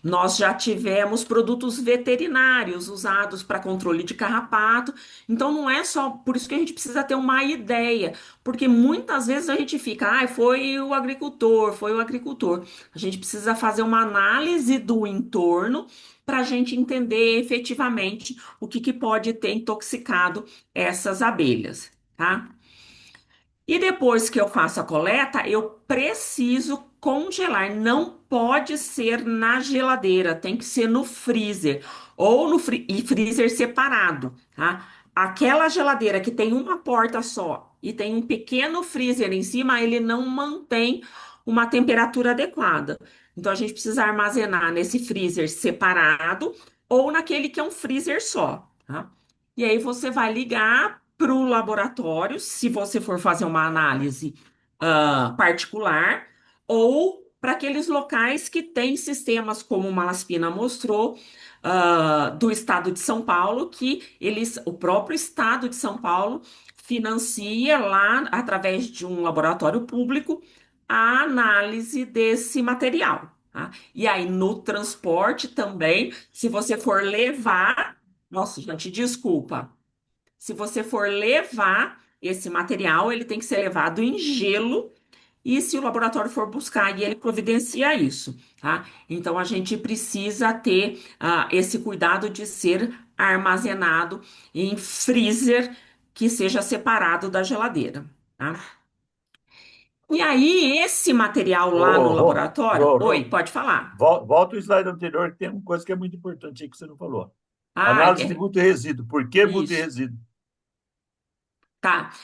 Nós já tivemos produtos veterinários usados para controle de carrapato. Então, não é só por isso que a gente precisa ter uma ideia, porque muitas vezes a gente fica, foi o agricultor, foi o agricultor. A gente precisa fazer uma análise do entorno para a gente entender efetivamente o que pode ter intoxicado essas abelhas, tá? E depois que eu faço a coleta, eu preciso congelar. Não pode ser na geladeira, tem que ser no freezer ou no e freezer separado, tá? Aquela geladeira que tem uma porta só e tem um pequeno freezer em cima, ele não mantém uma temperatura adequada. Então a gente precisa armazenar nesse freezer separado ou naquele que é um freezer só, tá? E aí você vai ligar para o laboratório, se você for fazer uma análise particular, ou para aqueles locais que têm sistemas, como o Malaspina mostrou, do estado de São Paulo, que o próprio estado de São Paulo financia lá, através de um laboratório público, a análise desse material. Tá? E aí, no transporte também, se você for levar. Nossa, gente, desculpa. Se você for levar esse material, ele tem que ser levado em gelo e se o laboratório for buscar, e ele providencia isso, tá? Então a gente precisa ter esse cuidado de ser armazenado em freezer que seja separado da geladeira, tá? E aí, esse material lá no laboratório, oi, Rô, pode falar. volta o slide anterior, que tem uma coisa que é muito importante aí que você não falou. Ah, Análise de multirresíduo. Por que isso. multirresíduo? Tá,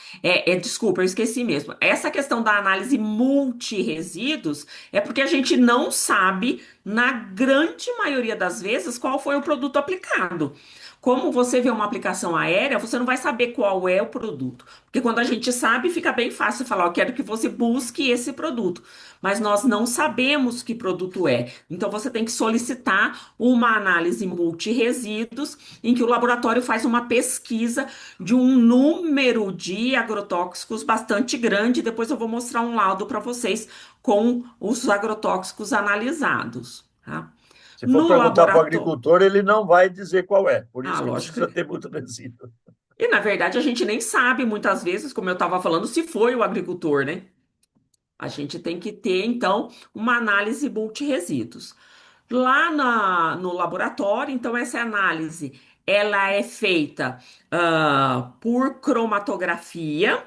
desculpa, eu esqueci mesmo. Essa questão da análise multiresíduos é porque a gente não sabe, na grande maioria das vezes, qual foi o produto aplicado. Como você vê uma aplicação aérea, você não vai saber qual é o produto. Porque quando a gente sabe, fica bem fácil falar, eu quero que você busque esse produto. Mas nós não sabemos que produto é. Então você tem que solicitar uma análise multiresíduos, em que o laboratório faz uma pesquisa de um número de agrotóxicos bastante grande. Depois eu vou mostrar um laudo para vocês com os agrotóxicos analisados, tá? Se for No perguntar para o laboratório. agricultor, ele não vai dizer qual é. Por Ah, isso que lógico. precisa ter multirresíduo. E na verdade a gente nem sabe muitas vezes, como eu estava falando, se foi o agricultor, né? A gente tem que ter, então, uma análise multiresíduos. Lá no laboratório, então, essa análise, ela é feita por cromatografia,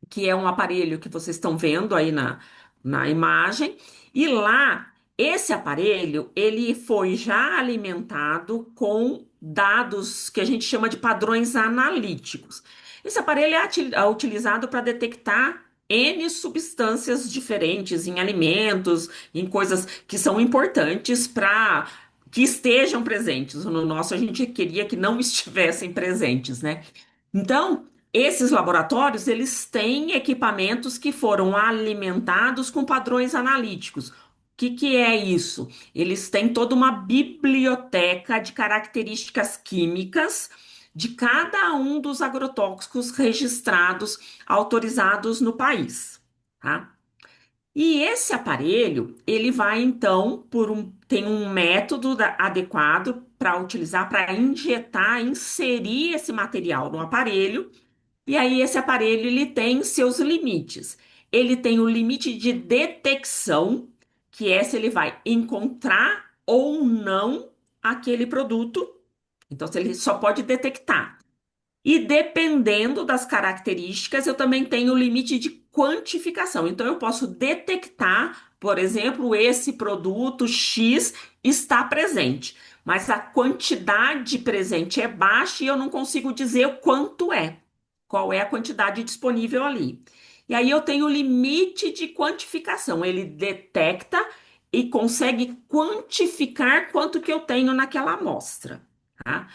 que é um aparelho que vocês estão vendo aí na imagem, e lá Esse aparelho, ele foi já alimentado com dados que a gente chama de padrões analíticos. Esse aparelho é utilizado para detectar N substâncias diferentes em alimentos, em coisas que são importantes para que estejam presentes. No nosso, a gente queria que não estivessem presentes, né? Então, esses laboratórios, eles têm equipamentos que foram alimentados com padrões analíticos. O que que é isso? Eles têm toda uma biblioteca de características químicas de cada um dos agrotóxicos registrados, autorizados no país, tá? E esse aparelho, ele vai então tem um método adequado para utilizar, para injetar, inserir esse material no aparelho. E aí esse aparelho ele tem seus limites. Ele tem o limite de detecção, que é se ele vai encontrar ou não aquele produto. Então, se ele só pode detectar. E dependendo das características, eu também tenho o limite de quantificação. Então, eu posso detectar, por exemplo, esse produto X está presente, mas a quantidade presente é baixa e eu não consigo dizer o quanto é, qual é a quantidade disponível ali. E aí eu tenho o limite de quantificação. Ele detecta e consegue quantificar quanto que eu tenho naquela amostra, tá?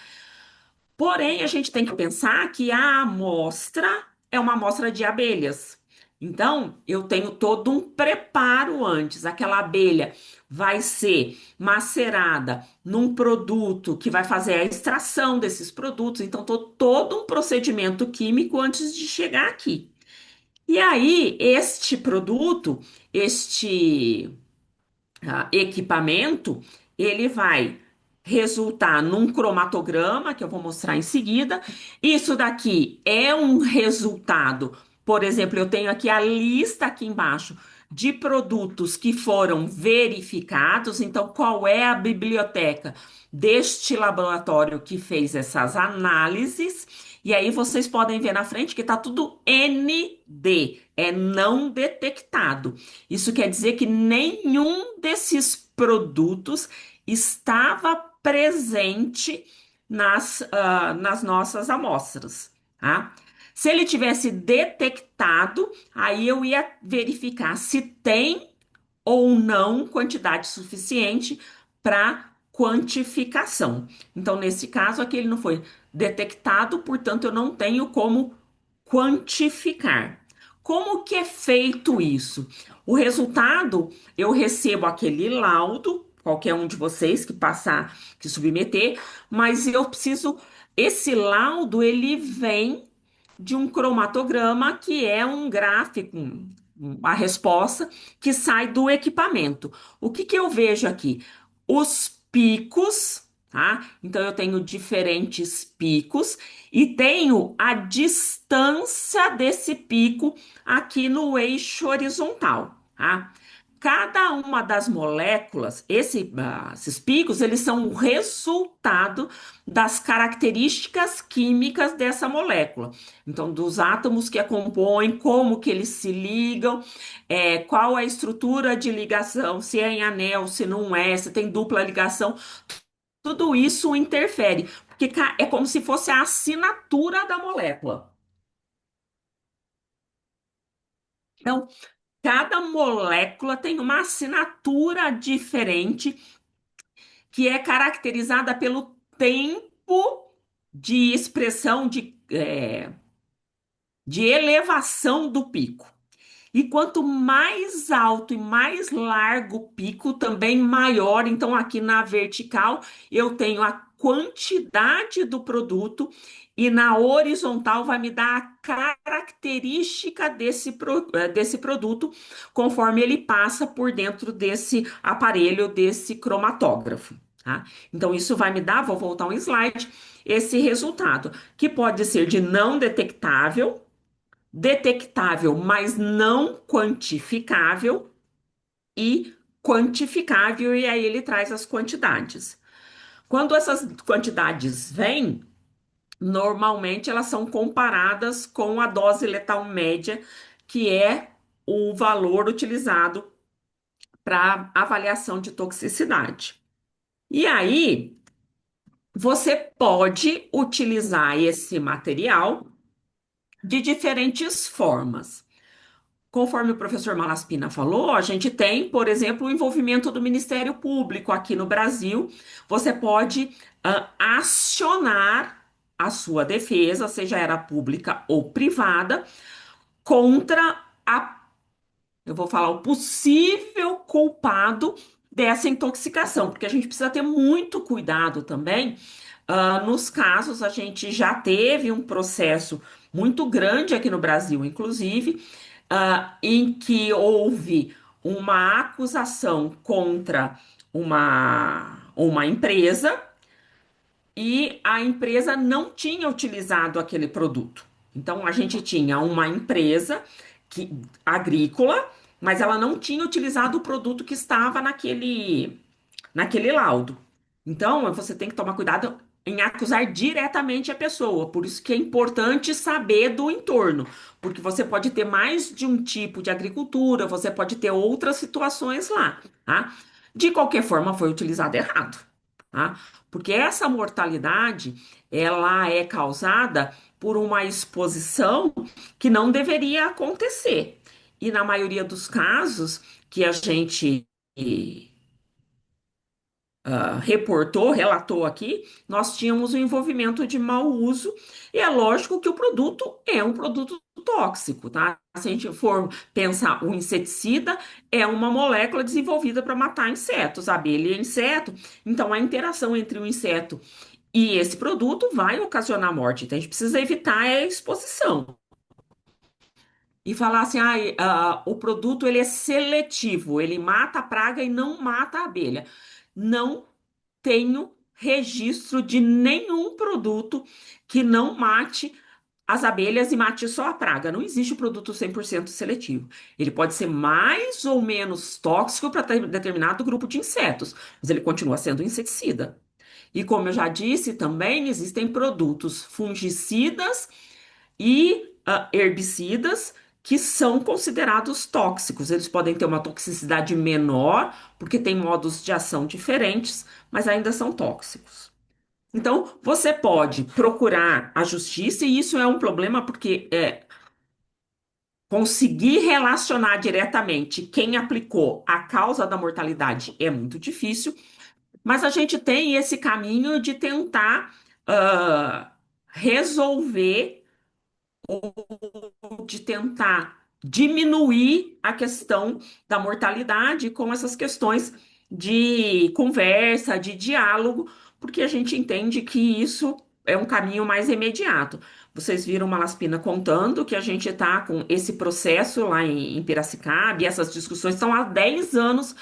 Porém, a gente tem que pensar que a amostra é uma amostra de abelhas. Então, eu tenho todo um preparo antes. Aquela abelha vai ser macerada num produto que vai fazer a extração desses produtos. Então, todo um procedimento químico antes de chegar aqui. E aí, este produto, este equipamento, ele vai resultar num cromatograma, que eu vou mostrar em seguida. Isso daqui é um resultado. Por exemplo, eu tenho aqui a lista aqui embaixo de produtos que foram verificados. Então, qual é a biblioteca deste laboratório que fez essas análises? E aí vocês podem ver na frente que está tudo ND, é não detectado. Isso quer dizer que nenhum desses produtos estava presente nas nossas amostras, tá? Se ele tivesse detectado, aí eu ia verificar se tem ou não quantidade suficiente para quantificação. Então, nesse caso, aqui ele não foi detectado, portanto, eu não tenho como quantificar. Como que é feito isso? O resultado, eu recebo aquele laudo, qualquer um de vocês que passar, que submeter, mas eu preciso, esse laudo, ele vem de um cromatograma, que é um gráfico, a resposta que sai do equipamento. O que que eu vejo aqui? Os picos, tá? Então eu tenho diferentes picos e tenho a distância desse pico aqui no eixo horizontal, tá? Cada uma das moléculas, esses picos, eles são o resultado das características químicas dessa molécula. Então, dos átomos que a compõem, como que eles se ligam, qual a estrutura de ligação, se é em anel, se não é, se tem dupla ligação, tudo isso interfere, porque é como se fosse a assinatura da molécula. Então, cada molécula tem uma assinatura diferente que é caracterizada pelo tempo de expressão de elevação do pico. E quanto mais alto e mais largo o pico, também maior. Então, aqui na vertical, eu tenho a quantidade do produto, e na horizontal vai me dar a característica desse produto, conforme ele passa por dentro desse aparelho, desse cromatógrafo. Tá? Então, isso vai me dar, vou voltar um slide, esse resultado, que pode ser de não detectável, detectável, mas não quantificável, e quantificável, e aí ele traz as quantidades. Quando essas quantidades vêm, normalmente elas são comparadas com a dose letal média, que é o valor utilizado para avaliação de toxicidade. E aí, você pode utilizar esse material de diferentes formas. Conforme o professor Malaspina falou, a gente tem, por exemplo, o envolvimento do Ministério Público aqui no Brasil. Você pode acionar a sua defesa, seja ela pública ou privada, contra eu vou falar, o possível culpado dessa intoxicação, porque a gente precisa ter muito cuidado também. Nos casos, a gente já teve um processo muito grande aqui no Brasil, inclusive, em que houve uma acusação contra uma empresa e a empresa não tinha utilizado aquele produto. Então, a gente tinha uma empresa agrícola, mas ela não tinha utilizado o produto que estava naquele laudo. Então, você tem que tomar cuidado em acusar diretamente a pessoa. Por isso que é importante saber do entorno, porque você pode ter mais de um tipo de agricultura, você pode ter outras situações lá, tá? De qualquer forma, foi utilizado errado, tá? Porque essa mortalidade, ela é causada por uma exposição que não deveria acontecer. E na maioria dos casos que a gente relatou aqui, nós tínhamos o envolvimento de mau uso, e é lógico que o produto é um produto tóxico, tá? Se a gente for pensar, o inseticida é uma molécula desenvolvida para matar insetos, abelha e inseto, então a interação entre o inseto e esse produto vai ocasionar morte, então a gente precisa evitar a exposição. E falar assim, o produto ele é seletivo, ele mata a praga e não mata a abelha. Não tenho registro de nenhum produto que não mate as abelhas e mate só a praga. Não existe o produto 100% seletivo. Ele pode ser mais ou menos tóxico para determinado grupo de insetos, mas ele continua sendo inseticida. E como eu já disse, também existem produtos fungicidas e herbicidas que são considerados tóxicos. Eles podem ter uma toxicidade menor, porque têm modos de ação diferentes, mas ainda são tóxicos. Então, você pode procurar a justiça, e isso é um problema porque conseguir relacionar diretamente quem aplicou a causa da mortalidade é muito difícil, mas a gente tem esse caminho de tentar resolver de tentar diminuir a questão da mortalidade com essas questões de conversa, de diálogo, porque a gente entende que isso é um caminho mais imediato. Vocês viram Malaspina contando que a gente está com esse processo lá em Piracicaba, e essas discussões estão há 10 anos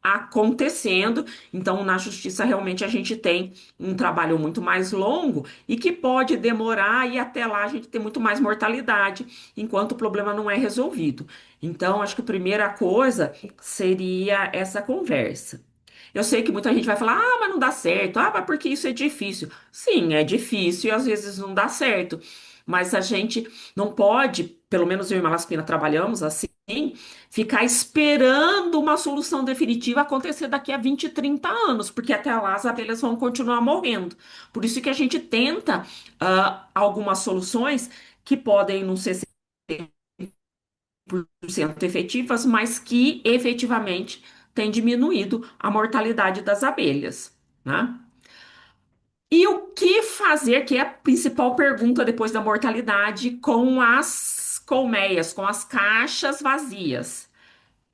acontecendo, então na justiça realmente a gente tem um trabalho muito mais longo e que pode demorar e até lá a gente tem muito mais mortalidade, enquanto o problema não é resolvido. Então, acho que a primeira coisa seria essa conversa. Eu sei que muita gente vai falar, mas não dá certo, mas porque isso é difícil. Sim, é difícil e às vezes não dá certo, mas a gente não pode, pelo menos eu e Malaspina trabalhamos assim, ficar esperando uma solução definitiva acontecer daqui a 20, 30 anos, porque até lá as abelhas vão continuar morrendo. Por isso que a gente tenta algumas soluções que podem não ser 100% efetivas, mas que efetivamente têm diminuído a mortalidade das abelhas, né? E o que fazer, que é a principal pergunta depois da mortalidade, com as colmeias, com as caixas vazias?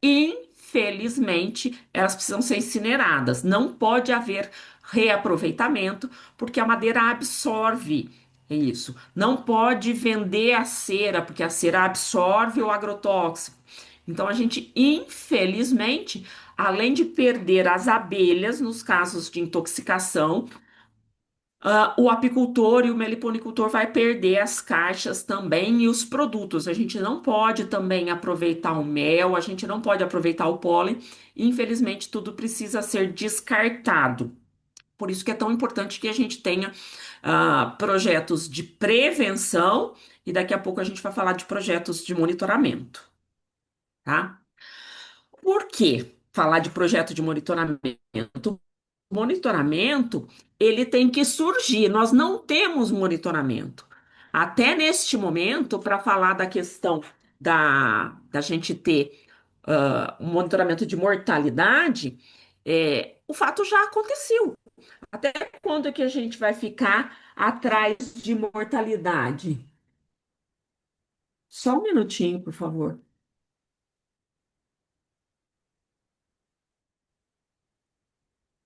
Infelizmente, elas precisam ser incineradas. Não pode haver reaproveitamento, porque a madeira absorve isso. Não pode vender a cera, porque a cera absorve o agrotóxico. Então, a gente, infelizmente, além de perder as abelhas nos casos de intoxicação, o apicultor e o meliponicultor vai perder as caixas também e os produtos. A gente não pode também aproveitar o mel, a gente não pode aproveitar o pólen. Infelizmente, tudo precisa ser descartado. Por isso que é tão importante que a gente tenha projetos de prevenção e daqui a pouco a gente vai falar de projetos de monitoramento, tá? Por quê? falar de projeto de monitoramento. O monitoramento, ele tem que surgir. Nós não temos monitoramento. Até neste momento, para falar da questão da gente ter um monitoramento de mortalidade, o fato já aconteceu. Até quando é que a gente vai ficar atrás de mortalidade? Só um minutinho, por favor.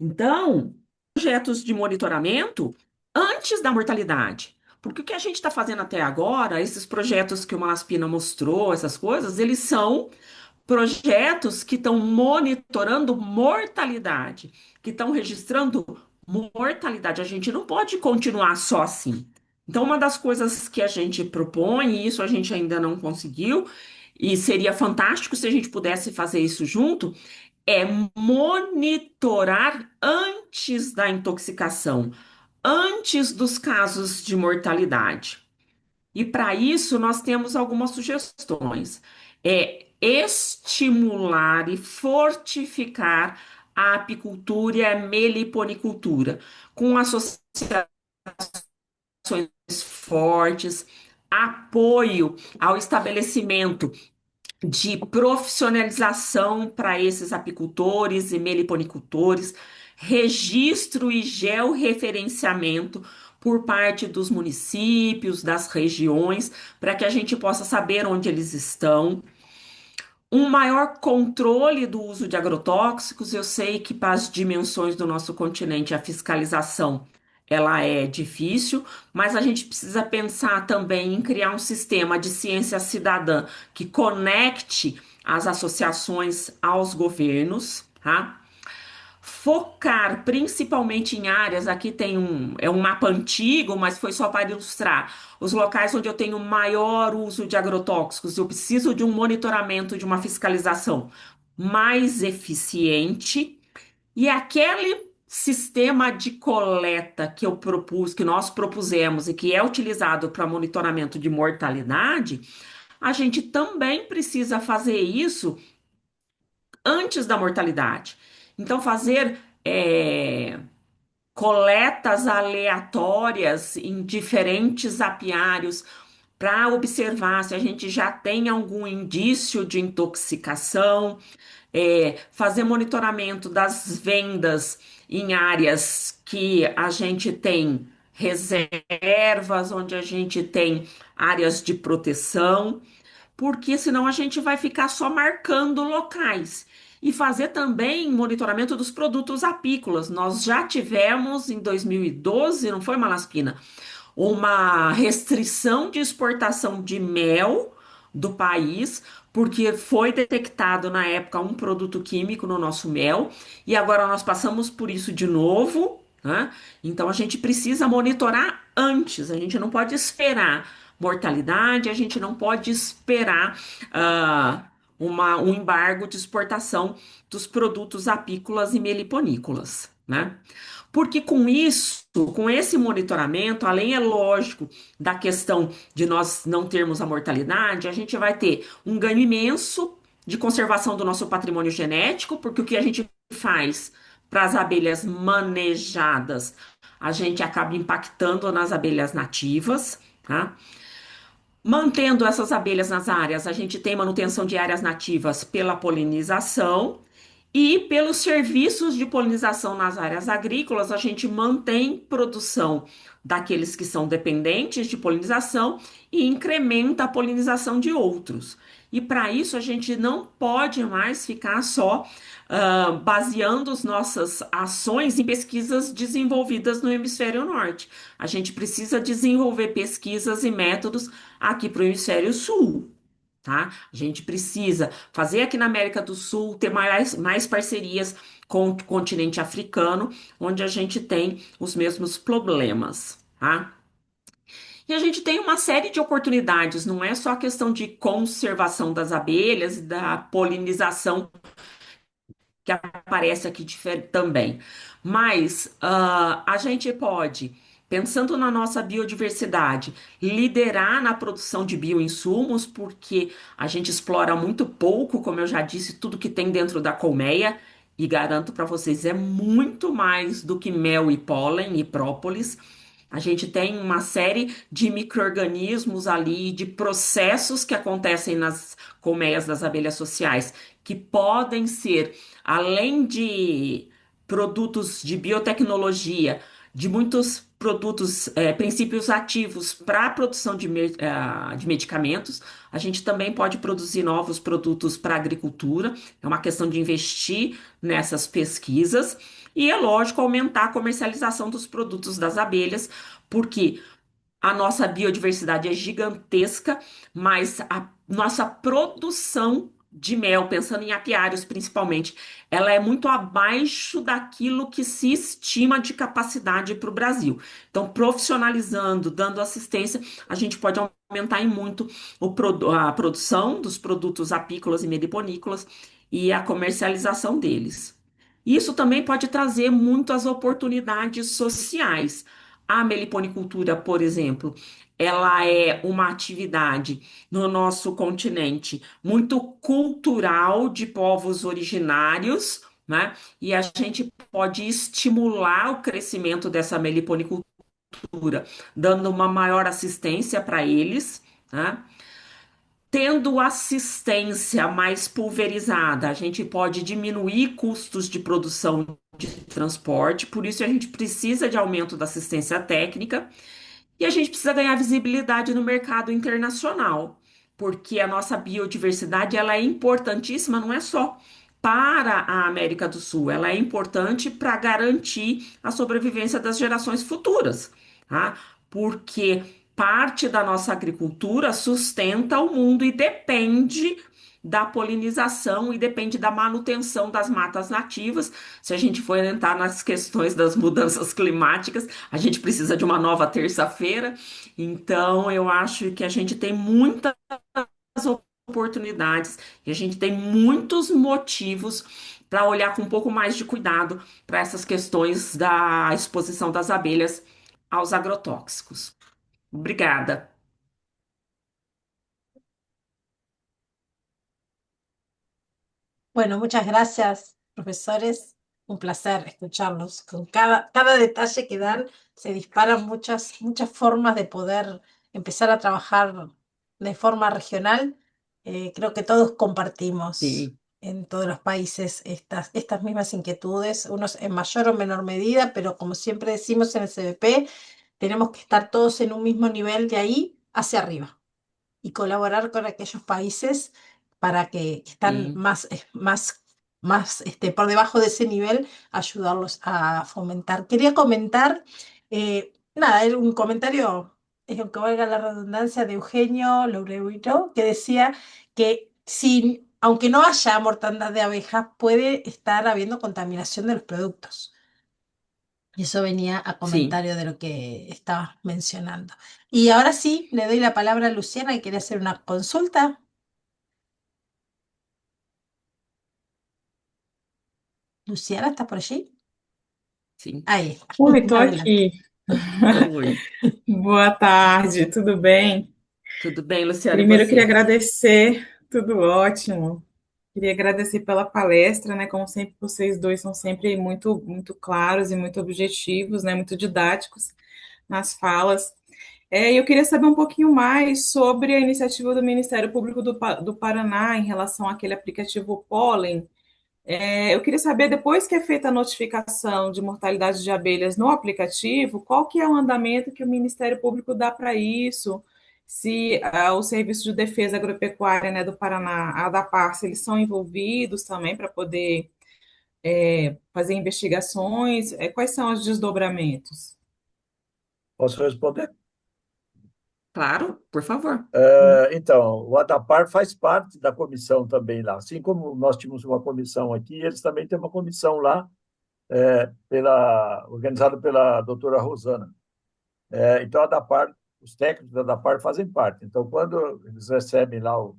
Então, projetos de monitoramento antes da mortalidade. Porque o que a gente está fazendo até agora, esses projetos que o Malaspina mostrou, essas coisas, eles são projetos que estão monitorando mortalidade, que estão registrando mortalidade. A gente não pode continuar só assim. Então, uma das coisas que a gente propõe, e isso a gente ainda não conseguiu, e seria fantástico se a gente pudesse fazer isso junto, é monitorar antes da intoxicação, antes dos casos de mortalidade. E para isso nós temos algumas sugestões. É estimular e fortificar a apicultura e a meliponicultura, com associações fortes, apoio ao estabelecimento de profissionalização para esses apicultores e meliponicultores, registro e georreferenciamento por parte dos municípios, das regiões, para que a gente possa saber onde eles estão. Um maior controle do uso de agrotóxicos. Eu sei que para as dimensões do nosso continente a fiscalização ela é difícil, mas a gente precisa pensar também em criar um sistema de ciência cidadã que conecte as associações aos governos, tá? Focar principalmente em áreas, aqui tem um mapa antigo, mas foi só para ilustrar, os locais onde eu tenho maior uso de agrotóxicos, eu preciso de um monitoramento, de uma fiscalização mais eficiente, e aquele sistema de coleta que eu propus, que nós propusemos e que é utilizado para monitoramento de mortalidade, a gente também precisa fazer isso antes da mortalidade. Então, fazer coletas aleatórias em diferentes apiários para observar se a gente já tem algum indício de intoxicação, fazer monitoramento das vendas em áreas que a gente tem reservas, onde a gente tem áreas de proteção, porque senão a gente vai ficar só marcando locais. E fazer também monitoramento dos produtos apícolas. Nós já tivemos em 2012, não foi, Malaspina? Uma restrição de exportação de mel do país, porque foi detectado na época um produto químico no nosso mel, e agora nós passamos por isso de novo, né? Então a gente precisa monitorar antes, a gente não pode esperar mortalidade, a gente não pode esperar um embargo de exportação dos produtos apícolas e meliponícolas, né? Porque com isso, com esse monitoramento, além, é lógico, da questão de nós não termos a mortalidade, a gente vai ter um ganho imenso de conservação do nosso patrimônio genético, porque o que a gente faz para as abelhas manejadas, a gente acaba impactando nas abelhas nativas, tá? Mantendo essas abelhas nas áreas, a gente tem manutenção de áreas nativas pela polinização. E pelos serviços de polinização nas áreas agrícolas, a gente mantém produção daqueles que são dependentes de polinização e incrementa a polinização de outros. E para isso, a gente não pode mais ficar só baseando as nossas ações em pesquisas desenvolvidas no hemisfério norte. A gente precisa desenvolver pesquisas e métodos aqui para o hemisfério sul. Tá? A gente precisa fazer aqui na América do Sul, ter mais parcerias com o continente africano, onde a gente tem os mesmos problemas, tá? E a gente tem uma série de oportunidades, não é só a questão de conservação das abelhas e da polinização que aparece aqui também, mas a gente pode pensando na nossa biodiversidade, liderar na produção de bioinsumos, porque a gente explora muito pouco, como eu já disse, tudo que tem dentro da colmeia, e garanto para vocês, é muito mais do que mel e pólen e própolis. A gente tem uma série de micro-organismos ali, de processos que acontecem nas colmeias das abelhas sociais, que podem ser, além de produtos de biotecnologia, de muitos produtos, princípios ativos para a produção de medicamentos, a gente também pode produzir novos produtos para a agricultura. É uma questão de investir nessas pesquisas. E é lógico aumentar a comercialização dos produtos das abelhas, porque a nossa biodiversidade é gigantesca, mas a nossa produção de mel, pensando em apiários principalmente, ela é muito abaixo daquilo que se estima de capacidade para o Brasil. Então, profissionalizando, dando assistência, a gente pode aumentar em muito a produção dos produtos apícolas e meliponícolas e a comercialização deles. Isso também pode trazer muitas oportunidades sociais. A meliponicultura, por exemplo, ela é uma atividade no nosso continente muito cultural de povos originários, né? E a gente pode estimular o crescimento dessa meliponicultura, dando uma maior assistência para eles, né? Tendo assistência mais pulverizada, a gente pode diminuir custos de produção de transporte, por isso a gente precisa de aumento da assistência técnica e a gente precisa ganhar visibilidade no mercado internacional, porque a nossa biodiversidade ela é importantíssima, não é só para a América do Sul, ela é importante para garantir a sobrevivência das gerações futuras, tá? Porque parte da nossa agricultura sustenta o mundo e depende da polinização e depende da manutenção das matas nativas. Se a gente for entrar nas questões das mudanças climáticas, a gente precisa de uma nova terça-feira. Então, eu acho que a gente tem muitas oportunidades e a gente tem muitos motivos para olhar com um pouco mais de cuidado para essas questões da exposição das abelhas aos agrotóxicos. Obrigada. Bueno, muchas gracias, profesores. Un placer escucharlos. Con cada detalle que dan, se disparan muchas formas de poder empezar a trabajar de forma regional. Creo que todos compartimos Sim, en todos los países estas mismas inquietudes, unos en mayor o menor medida, pero como siempre decimos en el CBP, tenemos que estar todos en un mismo nivel de ahí hacia arriba y colaborar con aquellos países para que están sim. más por debajo de ese nivel, ayudarlos a fomentar. Quería comentar, nada, era un comentario, aunque valga la redundancia, de Eugenio Loureiro, que decía que aunque no haya mortandad de abejas, puede estar habiendo contaminación de los productos. Y eso venía a Sim. comentario de lo que estabas mencionando. Y ahora sí, le doy la palabra a Luciana, que quiere hacer una consulta. Luciana, ¿estás por allí? Sim. Ahí, Oi, tô adelante. aqui. Oi. Boa tarde, tudo bem? Tudo bem, Luciana, e Primeiro eu queria você? agradecer, tudo ótimo. Queria agradecer pela palestra, né? Como sempre, vocês dois são sempre muito claros e muito objetivos, né? Muito didáticos nas falas. Eu queria saber um pouquinho mais sobre a iniciativa do Ministério Público do Paraná em relação àquele aplicativo Pólen. Eu queria saber, depois que é feita a notificação de mortalidade de abelhas no aplicativo, qual que é o andamento que o Ministério Público dá para isso? Se o Serviço de Defesa Agropecuária, né, do Paraná, a ADAPAR, se eles são envolvidos também para poder fazer investigações, quais são os desdobramentos? Posso responder? Claro, por favor. Então, o ADAPAR faz parte da comissão também lá. Assim como nós tínhamos uma comissão aqui, eles também têm uma comissão lá, organizada pela doutora Rosana. Então, a ADAPAR, os técnicos da ADAPAR fazem parte. Então, quando eles recebem lá o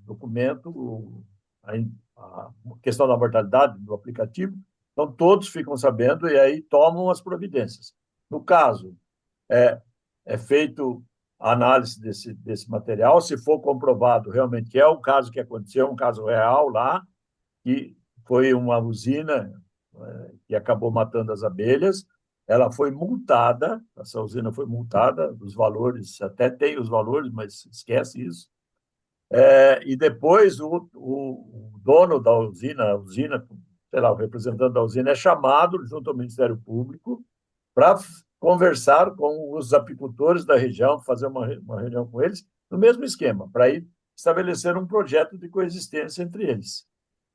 documento, a questão da mortalidade do aplicativo, então todos ficam sabendo e aí tomam as providências. No caso, é, é feito a análise desse material, se for comprovado realmente que é o caso que aconteceu, um caso real lá, que foi uma usina que acabou matando as abelhas, ela foi multada, essa usina foi multada, os valores, até tem os valores, mas esquece isso. E depois o dono da usina, sei lá, o representante da usina, é chamado junto ao Ministério Público para conversar com os apicultores da região, fazer uma reunião com eles, no mesmo esquema, para ir estabelecer um projeto de coexistência entre eles.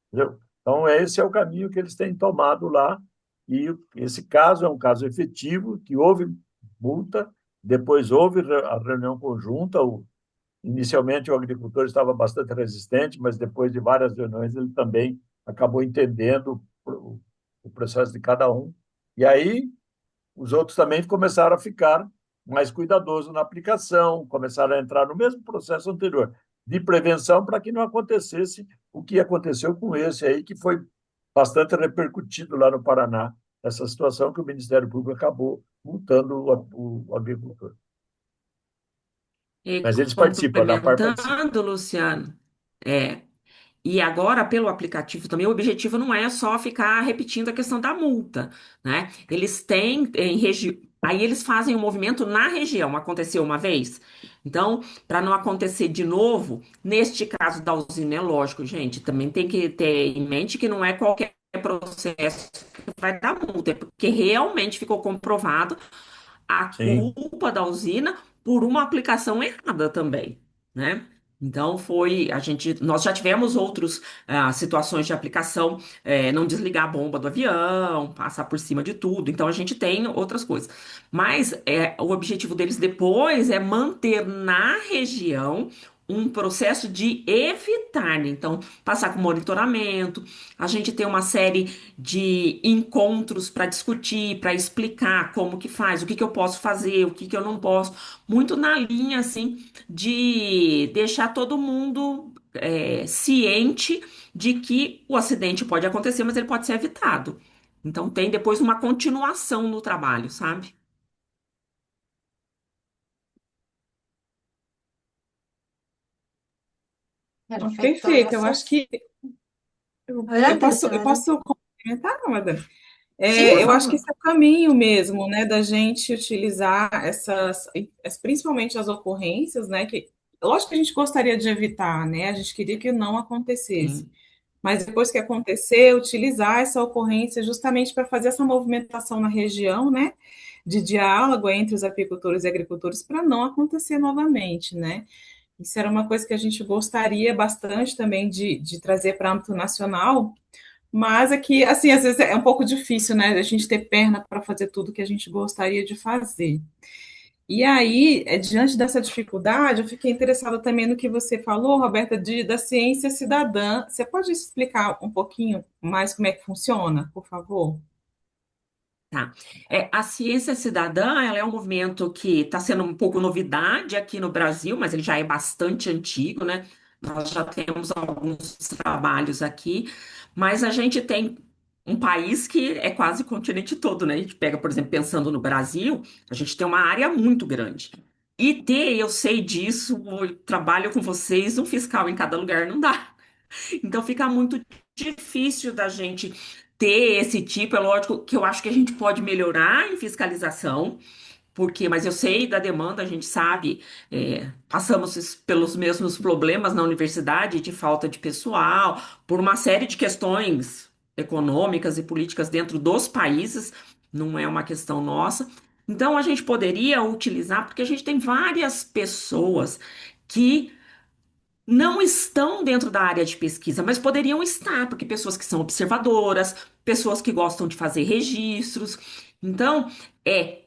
Entendeu? Então, esse é o caminho que eles têm tomado lá, e esse caso é um caso efetivo, que houve multa, depois houve a reunião conjunta, inicialmente o agricultor estava bastante resistente, mas depois de várias reuniões ele também acabou entendendo o processo de cada um, e aí os outros também começaram a ficar mais cuidadosos na aplicação, começaram a entrar no mesmo processo anterior de prevenção para que não acontecesse o que aconteceu com esse aí, que foi bastante repercutido lá no Paraná, essa situação que o Ministério Público acabou multando o agricultor. E Mas eles participam, da par participa. complementando, Luciano, é, e agora, pelo aplicativo também, o objetivo não é só ficar repetindo a questão da multa, né? Eles têm em região. Aí eles fazem o movimento na região. Aconteceu uma vez. Então, para não acontecer de novo, neste caso da usina, é lógico, gente, também tem que ter em mente que não é qualquer processo que vai dar multa, é porque realmente ficou comprovado a Sim, culpa da usina por uma aplicação errada também, né? Então nós já tivemos outras situações de aplicação, não desligar a bomba do avião, passar por cima de tudo. Então a gente tem outras coisas. Mas o objetivo deles depois é manter na região um processo de evitar, né? Então, passar com monitoramento, a gente tem uma série de encontros para discutir, para explicar como que faz, o que que eu posso fazer, o que que eu não posso, muito na linha assim de deixar todo mundo ciente de que o acidente pode acontecer, mas ele pode ser evitado. Então tem depois uma continuação no trabalho, sabe? Perfecto, Perfeito, eu acho gracias. que eu Adelante, posso, Luciana, eu adelante. posso complementar, Madame? Sí, por Eu acho que favor. esse é o caminho mesmo, né, da gente utilizar principalmente as ocorrências, né, que lógico que a gente gostaria de evitar, né, a gente queria que não acontecesse, Sim. mas depois que acontecer, utilizar essa ocorrência justamente para fazer essa movimentação na região, né, de diálogo entre os apicultores e agricultores para não acontecer novamente, né. Isso era uma coisa que a gente gostaria bastante também de trazer para âmbito nacional, mas aqui, assim, às vezes é um pouco difícil, né? A gente ter perna para fazer tudo que a gente gostaria de fazer. E aí, diante dessa dificuldade, eu fiquei interessada também no que você falou, Roberta, da ciência cidadã. Você pode explicar um pouquinho mais como é que funciona, por favor? Tá. A ciência cidadã, ela é um movimento que está sendo um pouco novidade aqui no Brasil, mas ele já é bastante antigo, né? Nós já temos alguns trabalhos aqui, mas a gente tem um país que é quase o continente todo, né? A gente pega, por exemplo, pensando no Brasil, a gente tem uma área muito grande. E ter, eu sei disso, eu trabalho com vocês, um fiscal em cada lugar não dá. Então fica muito difícil da gente ter esse tipo. É lógico que eu acho que a gente pode melhorar em fiscalização, porque, mas eu sei da demanda, a gente sabe, passamos pelos mesmos problemas na universidade de falta de pessoal, por uma série de questões econômicas e políticas dentro dos países, não é uma questão nossa. Então a gente poderia utilizar, porque a gente tem várias pessoas que não estão dentro da área de pesquisa, mas poderiam estar, porque pessoas que são observadoras, pessoas que gostam de fazer registros. Então, é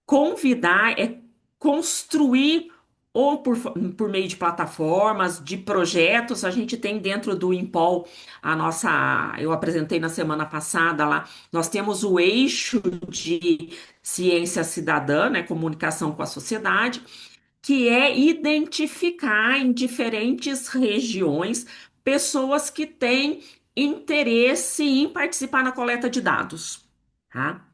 convidar, é construir, ou por meio de plataformas, de projetos. A gente tem dentro do Impol a nossa. Eu apresentei na semana passada lá, nós temos o eixo de ciência cidadã, né, comunicação com a sociedade, que é identificar em diferentes regiões pessoas que têm interesse em participar na coleta de dados, tá?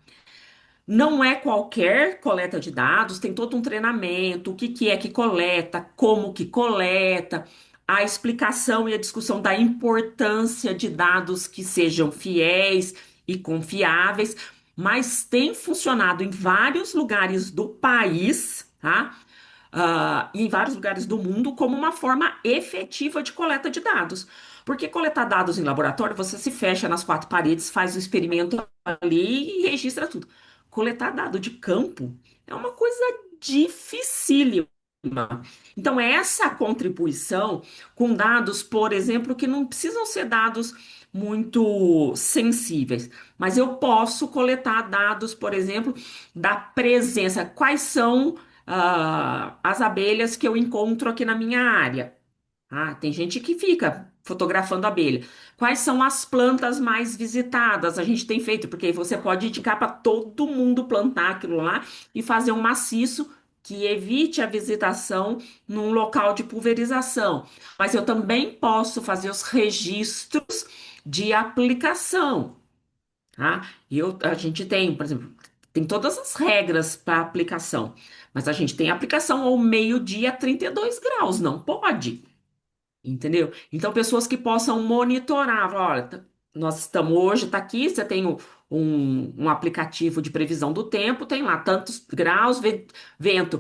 Não é qualquer coleta de dados, tem todo um treinamento, o que que é que coleta, como que coleta, a explicação e a discussão da importância de dados que sejam fiéis e confiáveis, mas tem funcionado em vários lugares do país, tá? E em vários lugares do mundo como uma forma efetiva de coleta de dados. Porque coletar dados em laboratório, você se fecha nas quatro paredes, faz o experimento ali e registra tudo. Coletar dado de campo é uma coisa dificílima. Então, essa contribuição com dados, por exemplo, que não precisam ser dados muito sensíveis, mas eu posso coletar dados, por exemplo, da presença, quais são as abelhas que eu encontro aqui na minha área. Tem gente que fica fotografando abelha. Quais são as plantas mais visitadas? A gente tem feito, porque aí você pode indicar para todo mundo plantar aquilo lá e fazer um maciço que evite a visitação num local de pulverização. Mas eu também posso fazer os registros de aplicação, tá? A gente tem, por exemplo, tem todas as regras para aplicação, mas a gente tem aplicação ao meio-dia 32 graus, não pode. Entendeu? Então, pessoas que possam monitorar, falar, olha, nós estamos hoje, está aqui, você tem um aplicativo de previsão do tempo, tem lá tantos graus, vento,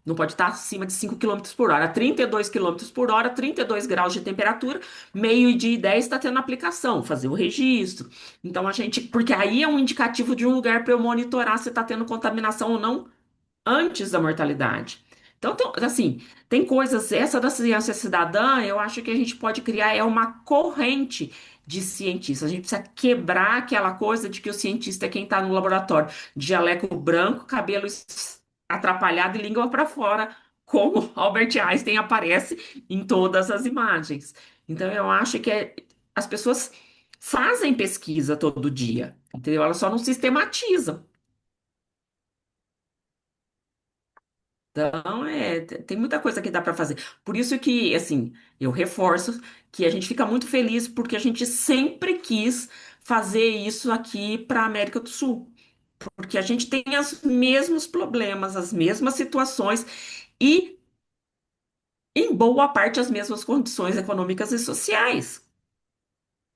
não pode estar acima de 5 quilômetros por hora, 32 quilômetros por hora, 32 graus de temperatura, meio-dia e 10 está tendo aplicação, fazer o registro. Então, porque aí é um indicativo de um lugar para eu monitorar se está tendo contaminação ou não antes da mortalidade. Então, assim, tem coisas, essa da ciência cidadã, eu acho que a gente pode criar uma corrente de cientistas. A gente precisa quebrar aquela coisa de que o cientista é quem está no laboratório, de jaleco branco, cabelo atrapalhado e língua para fora, como Albert Einstein aparece em todas as imagens. Então, eu acho que as pessoas fazem pesquisa todo dia, entendeu? Elas só não sistematizam. Então, tem muita coisa que dá para fazer. Por isso que, assim, eu reforço que a gente fica muito feliz porque a gente sempre quis fazer isso aqui para a América do Sul, porque a gente tem os mesmos problemas, as mesmas situações e, em boa parte, as mesmas condições econômicas e sociais.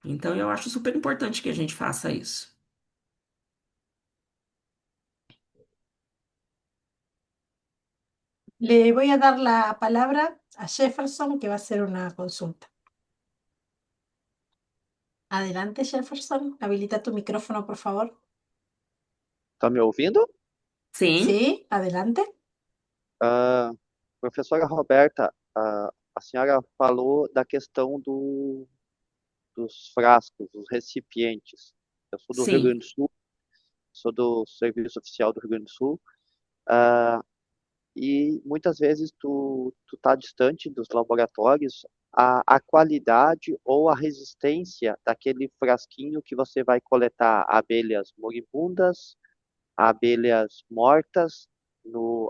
Então, eu acho super importante que a gente faça isso. Le voy a dar la palabra a Jefferson, que va a hacer una consulta. Adelante, Jefferson. Habilita tu micrófono, por favor. Tá me ouvindo? Sim, Sí, adelante. Ah, professora Roberta, a senhora falou da questão dos frascos, dos recipientes. Eu sou do Rio sim. Grande do Sul, sou do Serviço Oficial do Rio Grande do Sul, ah, e muitas vezes tu tá distante dos laboratórios, a qualidade ou a resistência daquele frasquinho que você vai coletar abelhas moribundas, abelhas mortas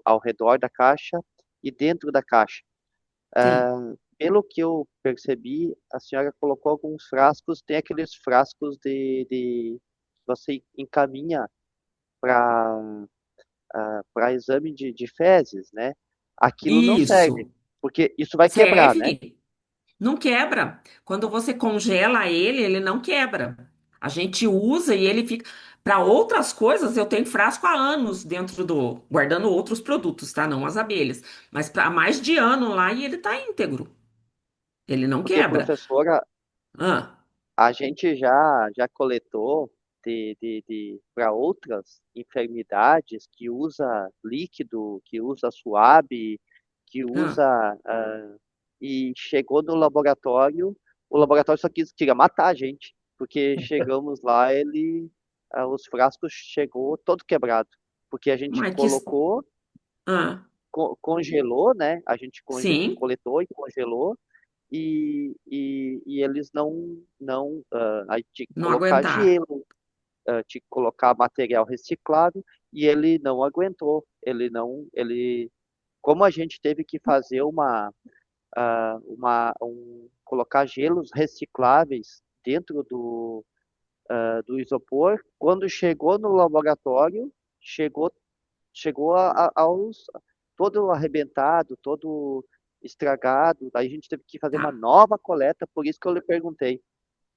ao redor da caixa e dentro da caixa. Sim. Pelo que eu percebi, a senhora colocou alguns frascos, tem aqueles frascos você encaminha para para exame de fezes, né? Aquilo não serve, Isso. porque isso vai quebrar, né? Serve. Não quebra. Quando você congela ele, ele não quebra. A gente usa e ele fica. Para outras coisas, eu tenho frasco há anos dentro guardando outros produtos, tá? Não as abelhas. Mas para mais de ano lá e ele tá íntegro. Ele não Porque, quebra. professora, Ah, a gente já coletou para outras enfermidades que usa líquido, que usa suave, que ah. usa e chegou no laboratório, o laboratório só queria matar a gente, porque chegamos lá, os frascos chegou todo quebrado, porque a gente Mas que. colocou, Ah, congelou, né? A gente sim. coletou e congelou e eles aí tinha que Não colocar aguentaram. gelo, tinha que colocar material reciclável e ele não aguentou. Como a gente teve que fazer colocar gelos recicláveis dentro do isopor, quando chegou no laboratório, chegou, chegou aos todo arrebentado, todo estragado. Daí a gente teve que fazer uma Tá. nova coleta, por isso que eu lhe perguntei.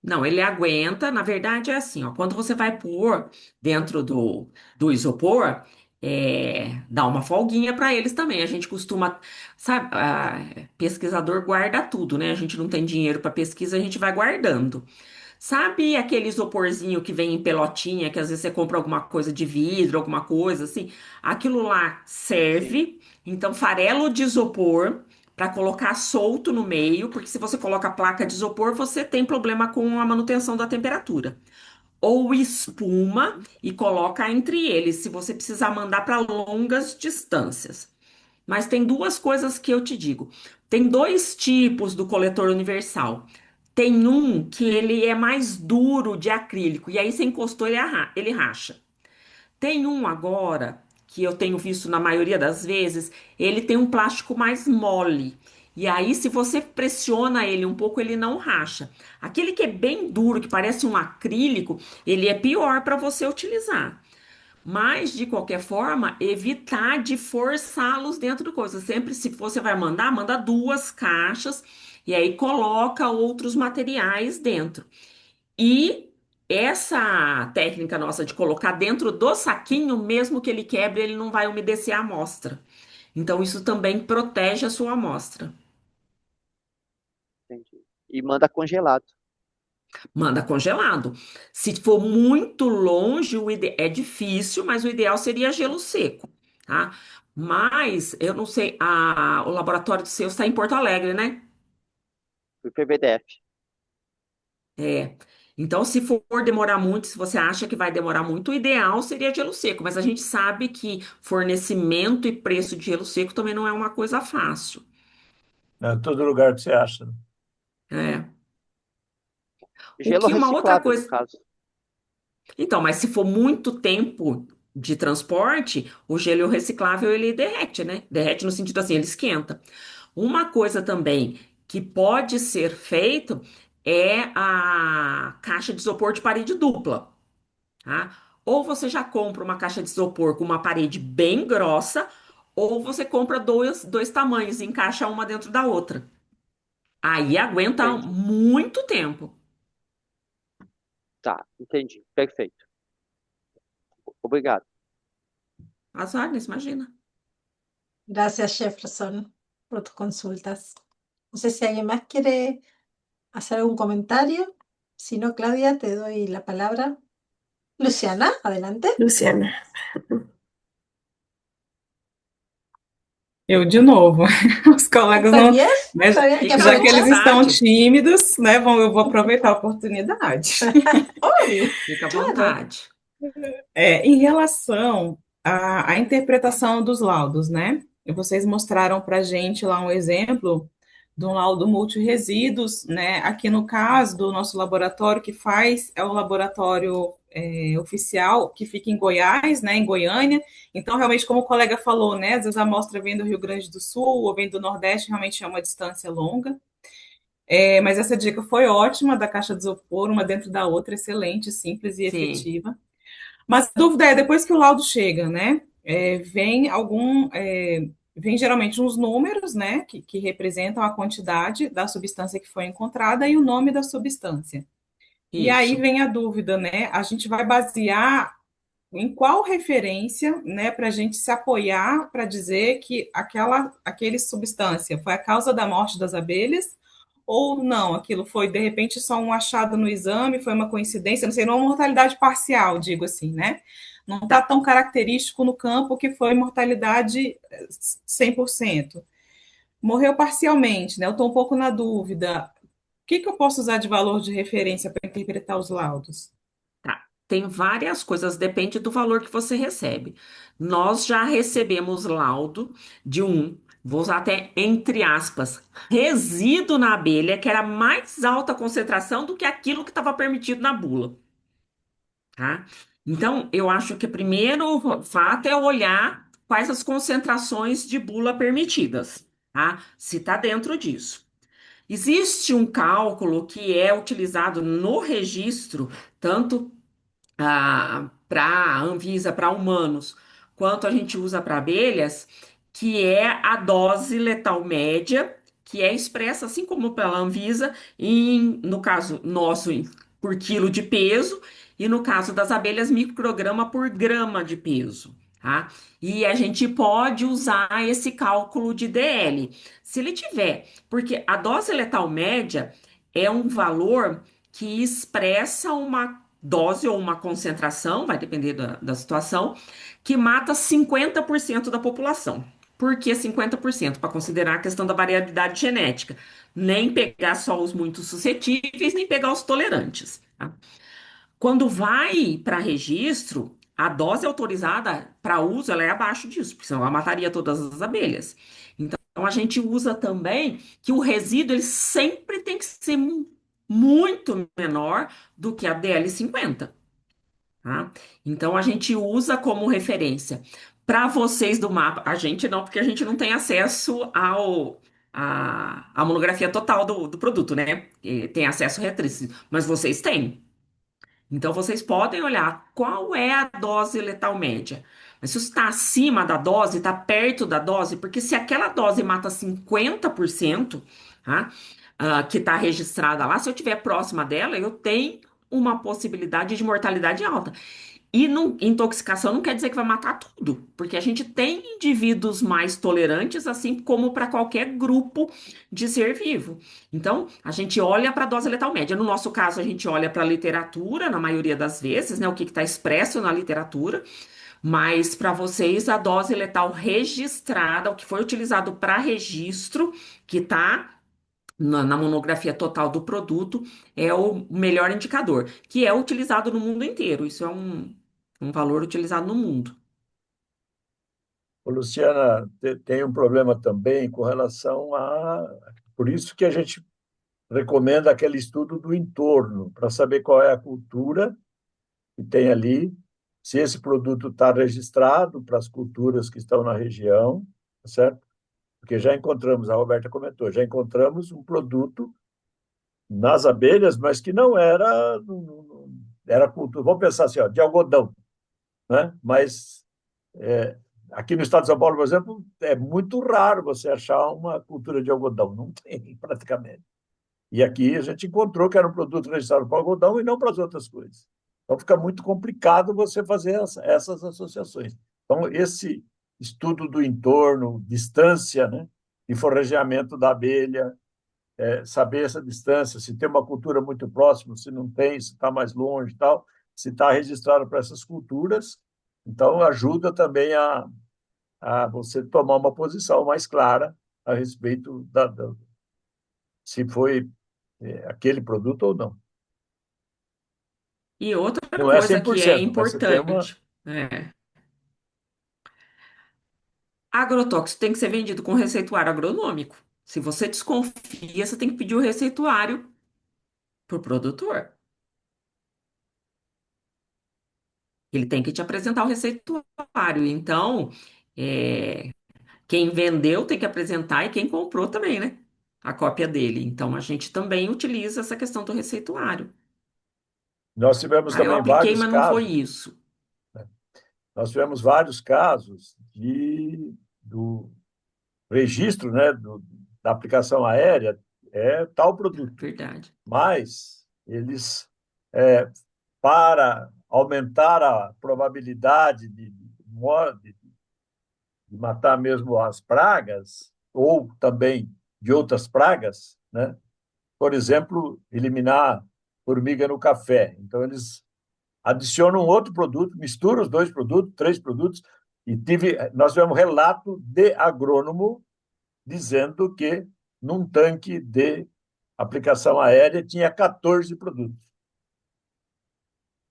Não, ele aguenta, na verdade é assim, ó, quando você vai pôr dentro do isopor, dá uma folguinha para eles também. A gente costuma, sabe, pesquisador guarda tudo, né? A gente não tem dinheiro para pesquisa, a gente vai guardando. Sabe aquele isoporzinho que vem em pelotinha, que às vezes você compra alguma coisa de vidro, alguma coisa assim? Aquilo lá Sim, serve. Então, farelo de isopor para colocar solto no meio, porque se você coloca placa de isopor, você tem problema com a manutenção da temperatura. Ou espuma e coloca entre eles, se você precisar mandar para longas distâncias. Mas tem duas coisas que eu te digo. Tem dois tipos do coletor universal. Tem um que ele é mais duro de acrílico, e aí você encostou, ele racha. Tem um agora, que eu tenho visto na maioria das vezes, ele tem um plástico mais mole. E aí, se você pressiona ele um pouco, ele não racha. Aquele que é bem duro, que parece um acrílico, ele é pior para você utilizar. Mas, de qualquer forma, evitar de forçá-los dentro do coisa. Sempre, se você vai mandar, manda duas caixas e aí coloca outros materiais dentro. E essa técnica nossa de colocar dentro do saquinho, mesmo que ele quebre, ele não vai umedecer a amostra. Então, isso também protege a sua amostra. entendi. E manda congelado. Manda congelado. Se for muito longe, é difícil, mas o ideal seria gelo seco, tá? Mas eu não sei, o laboratório do seu está em Porto Alegre, né? Fui PVDF. É. Então, se for demorar muito, se você acha que vai demorar muito, o ideal seria gelo seco, mas a gente sabe que fornecimento e preço de gelo seco também não é uma coisa fácil. Em todo lugar que você acha, né? É. O Gelo que uma outra reciclável, no coisa. caso. Então, mas se for muito tempo de transporte, o gelo reciclável ele derrete, né? Derrete no sentido assim, ele esquenta. Uma coisa também que pode ser feito é a caixa de isopor de parede dupla, tá? Ou você já compra uma caixa de isopor com uma parede bem grossa, ou você compra dois tamanhos e encaixa uma dentro da outra. Aí aguenta Entendi. muito tempo. Tá, entendi. Perfeito. Obrigado. As ordens, imagina. Gracias, Jefferson, por tus consultas. No sé si alguien más quiere hacer algún comentario. Si no, Claudia, te doy la palabra. Luciana, adelante. Luciana. Eu de novo. Os colegas ¿Está não, bien? né, ¿Está bien? ¿Hay que Fica à já que eles aprovechar? estão vontade. tímidos, né, eu vou aproveitar a oportunidade. Obvio, Fica à claro. vontade. Em relação à interpretação dos laudos, né? Vocês mostraram para a gente lá um exemplo de um laudo multiresíduos, né? Aqui no caso do nosso laboratório que faz é o laboratório oficial que fica em Goiás, né? Em Goiânia. Então, realmente, como o colega falou, né? Às vezes a amostra vem do Rio Grande do Sul ou vem do Nordeste, realmente é uma distância longa. Mas essa dica foi ótima da caixa de isopor, uma dentro da outra, excelente, simples e Sim, efetiva. Mas a dúvida é, depois que o laudo chega, né? Vem geralmente uns números, né? Que representam a quantidade da substância que foi encontrada e o nome da substância. E aí isso. vem a dúvida, né? A gente vai basear em qual referência, né, para a gente se apoiar para dizer que aquele substância foi a causa da morte das abelhas ou não, aquilo foi de repente só um achado no exame, foi uma coincidência, não sei, não é uma mortalidade parcial, digo assim, né? Não está Tá. tão característico no campo que foi mortalidade 100%. Morreu parcialmente, né? Eu estou um pouco na dúvida. O que eu posso usar de valor de referência para interpretar os laudos? Tá. Tem várias coisas, depende do valor que você recebe. Nós já recebemos laudo de vou usar até entre aspas, resíduo na abelha, que era mais alta concentração do que aquilo que estava permitido na bula, tá? Então, eu acho que o primeiro fato é olhar quais as concentrações de bula permitidas, tá? Se está dentro disso. Existe um cálculo que é utilizado no registro, tanto para Anvisa, para humanos, quanto a gente usa para abelhas, que é a dose letal média, que é expressa, assim como pela Anvisa, no caso nosso, por quilo de peso, e no caso das abelhas, micrograma por grama de peso. Tá? E a gente pode usar esse cálculo de DL. Se ele tiver, porque a dose letal média é um valor que expressa uma dose ou uma concentração, vai depender da situação, que mata 50% da população. Por que 50%? Para considerar a questão da variabilidade genética. Nem pegar só os muito suscetíveis, nem pegar os tolerantes. Tá? Quando vai para registro, a dose autorizada para uso ela é abaixo disso, porque senão ela mataria todas as abelhas. Então a gente usa também que o resíduo ele sempre tem que ser muito menor do que a DL50, tá? Então a gente usa como referência. Para vocês do mapa, a gente não, porque a gente não tem acesso à monografia total do produto, né? Tem acesso restrito, mas vocês têm. Então, vocês podem olhar qual é a dose letal média. Mas se está acima da dose, está perto da dose, porque se aquela dose mata 50%, tá? Que está registrada lá, se eu estiver próxima dela, eu tenho uma possibilidade de mortalidade alta. E intoxicação não quer dizer que vai matar tudo, porque a gente tem indivíduos mais tolerantes, assim como para qualquer grupo de ser vivo. Então, a gente olha para a dose letal média. No nosso caso, a gente olha para a literatura, na maioria das vezes, né, o que está expresso na literatura, mas para vocês, a dose letal registrada, o que foi utilizado para registro, que está na monografia total do produto, é o melhor indicador, que é utilizado no mundo inteiro. Isso é um valor utilizado no mundo. Ô, Luciana, tem um problema também com relação a. Por isso que a gente recomenda aquele estudo do entorno, para saber qual é a cultura que tem ali, se esse produto está registrado para as culturas que estão na região, tá certo? Porque já encontramos, a Roberta comentou, já encontramos um produto nas abelhas, mas que não era, era cultura, vamos pensar assim, ó, de algodão, né? Mas aqui no estado de São Paulo, por exemplo, é muito raro você achar uma cultura de algodão, não tem praticamente. E aqui a gente encontrou que era um produto registrado para algodão e não para as outras coisas. Então fica muito complicado você fazer essas associações. Então, esse estudo do entorno, distância, né, e forrageamento da abelha, saber essa distância, se tem uma cultura muito próxima, se não tem, se está mais longe e tal, se está registrado para essas culturas, então ajuda também a você tomar uma posição mais clara a respeito se foi aquele produto ou não. E outra Não é coisa que é 100%, mas você tem uma. importante, agrotóxico tem que ser vendido com receituário agronômico. Se você desconfia, você tem que pedir o receituário para o produtor. Ele tem que te apresentar o receituário. Então, é, quem vendeu tem que apresentar e quem comprou também, né? A cópia dele. Então, a gente também utiliza essa questão do receituário. Nós tivemos Eu também apliquei, vários mas não foi casos, isso. nós tivemos vários casos do registro, né, da aplicação aérea, tal produto. Verdade. Mas eles, para aumentar a probabilidade de matar mesmo as pragas, ou também de outras pragas, né? Por exemplo, eliminar formiga no café. Então, eles adicionam outro produto, misturam os dois produtos, três produtos, e nós tivemos relato de agrônomo dizendo que num tanque de aplicação aérea tinha 14 produtos.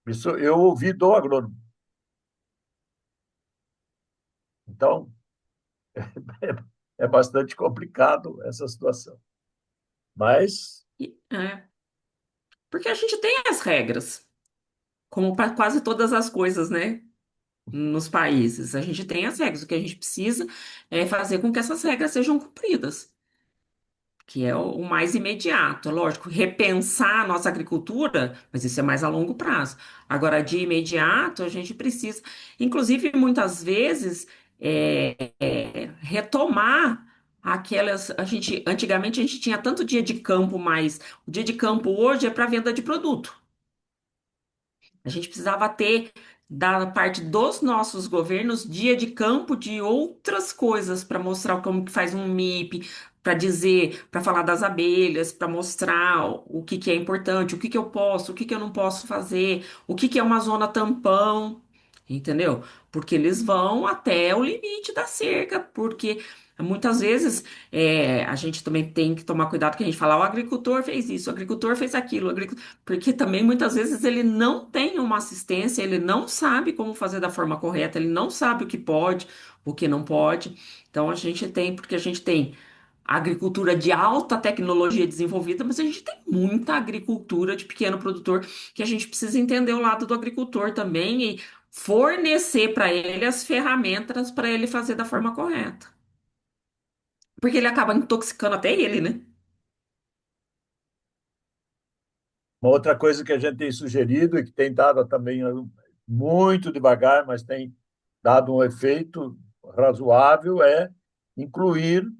Isso eu ouvi do agrônomo. Então, é bastante complicado essa situação. Mas, Porque a gente tem as regras, como para quase todas as coisas, né? Nos países. A gente tem as regras. O que a gente precisa é fazer com que essas regras sejam cumpridas. que é o mais imediato. Lógico, repensar a nossa agricultura, mas isso é mais a longo prazo. Agora, de imediato, a gente precisa, inclusive, muitas vezes, retomar aquelas. Antigamente, a gente tinha tanto dia de campo, mas o dia de campo hoje é para venda de produto. A gente precisava ter, da parte dos nossos governos, dia de campo de outras coisas para mostrar como que faz um MIP, para dizer, para falar das abelhas, para mostrar o que que é importante, o que que eu posso, o que que eu não posso fazer, o que que é uma zona tampão, entendeu? Porque eles vão até o limite da cerca, porque muitas vezes a gente também tem que tomar cuidado que a gente fala, o agricultor fez isso, o agricultor fez aquilo, porque também muitas vezes ele não tem uma assistência, ele não sabe como fazer da forma correta, ele não sabe o que pode, o que não pode. Então a gente tem, porque a gente tem agricultura de alta tecnologia desenvolvida, mas a gente tem muita agricultura de pequeno produtor que a gente precisa entender o lado do agricultor também e fornecer para ele as ferramentas para ele fazer da forma correta. Porque ele acaba intoxicando até ele, né? Uma outra coisa que a gente tem sugerido e que tem dado também muito devagar, mas tem dado um efeito razoável, é incluir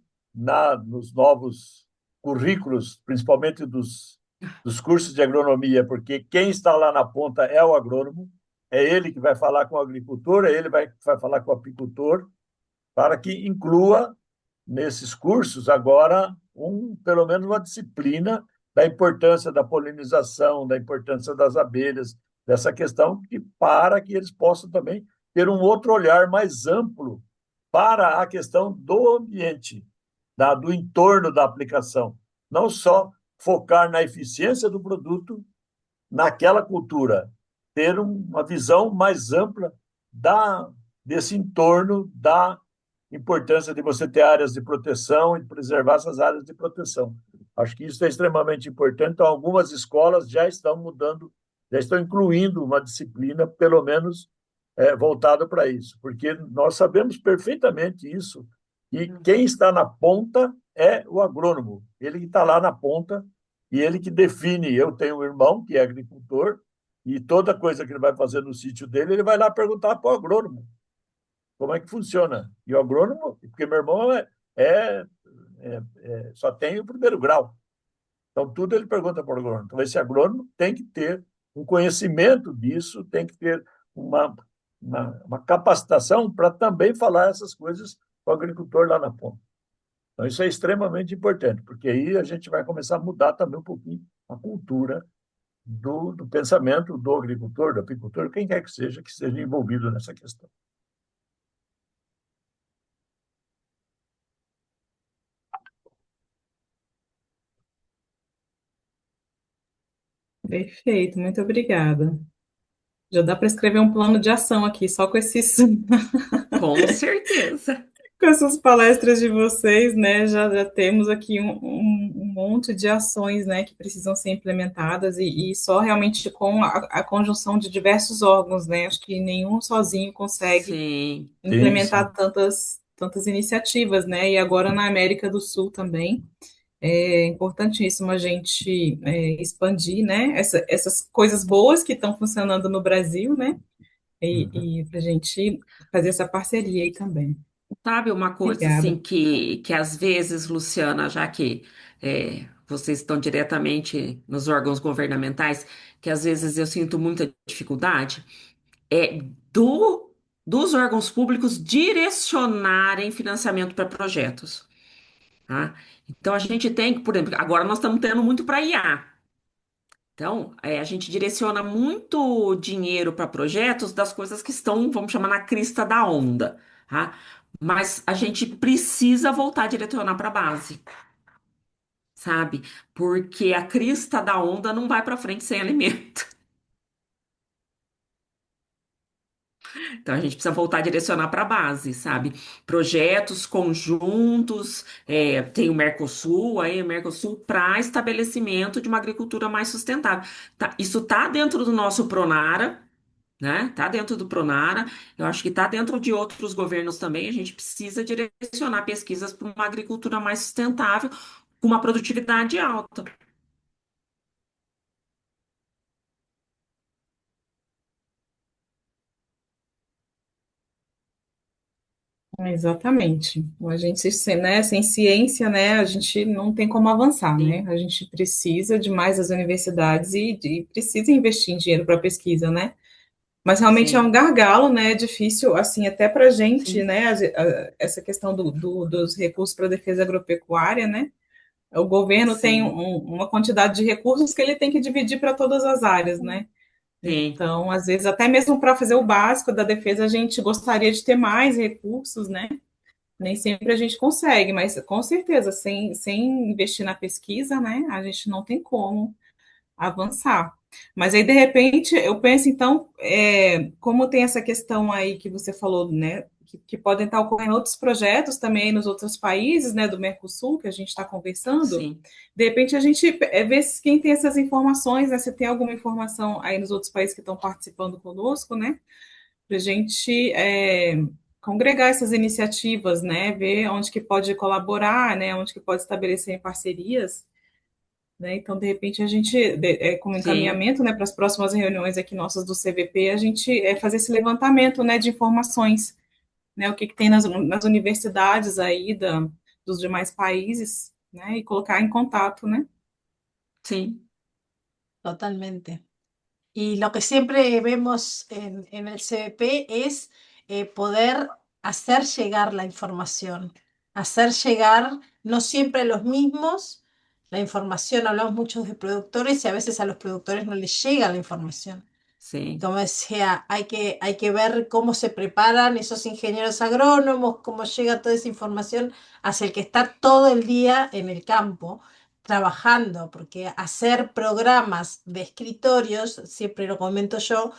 nos novos currículos, principalmente dos cursos de agronomia, porque quem está lá na ponta é o agrônomo, é ele que vai falar com o agricultor, é ele que vai falar com o apicultor, para que inclua nesses cursos agora pelo menos uma disciplina da importância da polinização, da importância das abelhas, dessa questão para que eles possam também ter um outro olhar mais amplo para a questão do ambiente, do entorno da aplicação, não só focar na eficiência do produto naquela cultura, ter uma visão mais ampla desse entorno da importância de você ter áreas de proteção e preservar essas áreas de proteção. Acho que isso é extremamente importante. Então, algumas escolas já estão mudando, já estão incluindo uma disciplina, pelo menos voltada para isso, porque nós sabemos perfeitamente isso, e quem está na ponta é o agrônomo, ele que está lá na ponta e ele que define. Eu tenho um irmão que é agricultor e toda coisa que ele vai fazer no sítio dele, ele vai lá perguntar para o agrônomo como é que funciona. E o agrônomo, porque meu irmão só tem o primeiro grau. Então, tudo ele pergunta para o agrônomo. Então, esse agrônomo tem que ter um conhecimento disso, tem que ter uma capacitação para também falar essas coisas para o agricultor lá na ponta. Então, isso é extremamente importante, porque aí a gente vai começar a mudar também um pouquinho a cultura do pensamento do agricultor, do apicultor, quem quer que seja envolvido nessa questão. Perfeito, muito obrigada. Já dá para escrever um plano de ação aqui, só com esses, Com certeza. com essas palestras de vocês, né? Já temos aqui um monte de ações, né, que precisam ser implementadas e só realmente com a conjunção de diversos órgãos, né? Acho que nenhum sozinho consegue Sim. implementar tantas iniciativas, né? E agora na América do Sul também. É importantíssimo a gente expandir, né, essas coisas boas que estão funcionando no Brasil, né, e para a gente fazer essa parceria aí também. Sabe uma coisa Obrigada. assim que às vezes, Luciana, já que vocês estão diretamente nos órgãos governamentais, que às vezes eu sinto muita dificuldade, é dos órgãos públicos direcionarem financiamento para projetos, tá? Então a gente tem que, por exemplo, agora nós estamos tendo muito para IA. Então, a gente direciona muito dinheiro para projetos das coisas que estão, vamos chamar, na crista da onda, tá? Mas a gente precisa voltar a direcionar para a base, sabe? Porque a crista da onda não vai para frente sem alimento. Então, a gente precisa voltar a direcionar para a base, sabe? Projetos conjuntos, tem o Mercosul, aí o Mercosul para estabelecimento de uma agricultura mais sustentável. Isso está dentro do nosso Pronara, né? Tá dentro do Pronara, eu acho que tá dentro de outros governos também. A gente precisa direcionar pesquisas para uma agricultura mais sustentável, com uma produtividade alta. Exatamente. A gente, né, sem ciência, né, a gente não tem como avançar, né? Sim, A gente precisa de mais as universidades e precisa investir em dinheiro para pesquisa, né? Mas realmente é um sim, gargalo, né? É difícil, assim, até para a gente, sim, né? Essa questão dos recursos para a defesa agropecuária, né? O governo tem sim, uma quantidade de recursos que ele tem que dividir para todas as áreas, né? sim, Então, às vezes, até mesmo para fazer o básico da defesa, a gente gostaria de ter mais recursos, né? Nem sempre a gente consegue, mas com certeza, sem investir na pesquisa, né, a gente não tem como avançar. Mas aí, de repente, eu penso, então, como tem essa questão aí que você falou, né, que podem estar ocorrendo outros projetos também nos outros países, né, do Mercosul, que a gente está conversando, sim, de repente a gente vê quem tem essas informações, né, se tem alguma informação aí nos outros países que estão participando conosco, né, para a gente congregar essas iniciativas, né, ver onde que pode colaborar, né, onde que pode estabelecer parcerias, né, então, de repente, a gente, como sim, encaminhamento, né, para as próximas reuniões aqui nossas do CVP, a gente fazer esse levantamento, né, de informações, né, o que, que tem nas universidades aí dos demais países, né, e colocar em contato, né. sim, Totalmente. Y lo que siempre vemos en el CBP es poder hacer llegar la información, hacer llegar no siempre los mismos la información. Hablamos mucho de productores y a veces a los productores no les llega la información. sim, Como decía, hay que ver cómo se preparan esos ingenieros agrónomos, cómo llega toda esa información hacia el que está todo el día en el campo trabajando, porque hacer programas de escritorios, siempre lo comento yo,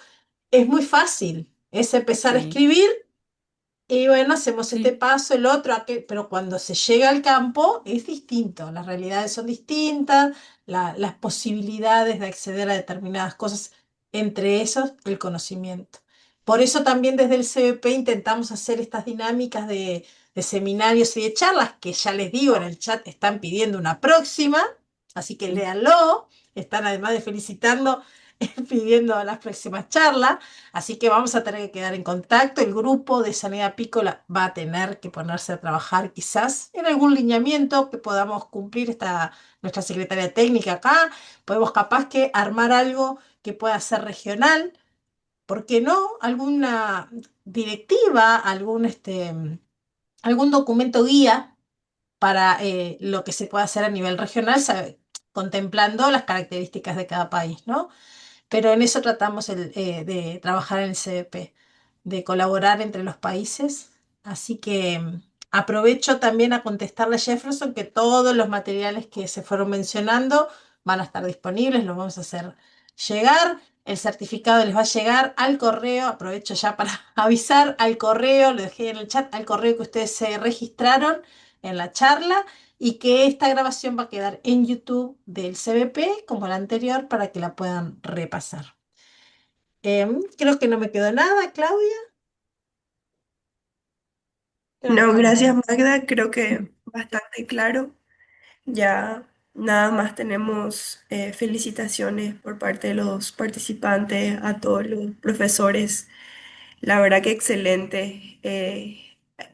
es muy fácil. Es empezar a sim, escribir y bueno, hacemos este sim, paso, el otro, aquel, pero cuando se llega al campo es distinto, las realidades son distintas, las posibilidades de acceder a determinadas cosas, entre esos el conocimiento. Por eso también desde el CBP intentamos hacer estas dinámicas de seminarios y de charlas, que ya les digo, en el chat están pidiendo una próxima, así que léanlo, están además de felicitando, pidiendo las próximas charlas. Así que vamos a tener que quedar en contacto. El grupo de Sanidad Apícola va a tener que ponerse a trabajar quizás en algún lineamiento que podamos cumplir nuestra secretaria técnica acá. Podemos capaz que armar algo que pueda ser regional. ¿Por qué no? Alguna directiva, algún documento guía para lo que se puede hacer a nivel regional, contemplando las características de cada país, ¿no? Pero en eso tratamos de trabajar en el CDP, de colaborar entre los países. Así que aprovecho también a contestarle a Jefferson que todos los materiales que se fueron mencionando van a estar disponibles, los vamos a hacer llegar. El certificado les va a llegar al correo, aprovecho ya para avisar al correo, lo dejé en el chat, al correo que ustedes se registraron en la charla y que esta grabación va a quedar en YouTube del CBP como la anterior para que la puedan repasar. Creo que no me quedó nada, Claudia. Creo que No, estamos gracias bien. Magda, creo que bastante claro. Ya nada más tenemos felicitaciones por parte de los participantes, a todos los profesores. La verdad que excelente.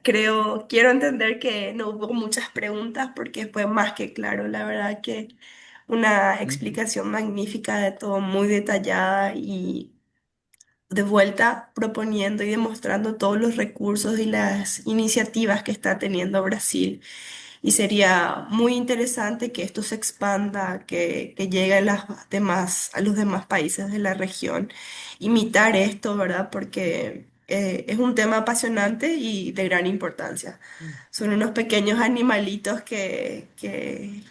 Quiero entender que no hubo muchas preguntas porque fue más que claro. La verdad que una uhum, explicación magnífica de todo, muy detallada y de vuelta proponiendo y demostrando todos los recursos y las iniciativas que está teniendo Brasil. Y sería muy interesante que esto se expanda, que llegue a a los demás países de la región. Imitar esto, ¿verdad? Porque es un tema apasionante y de gran importancia. Son unos pequeños animalitos que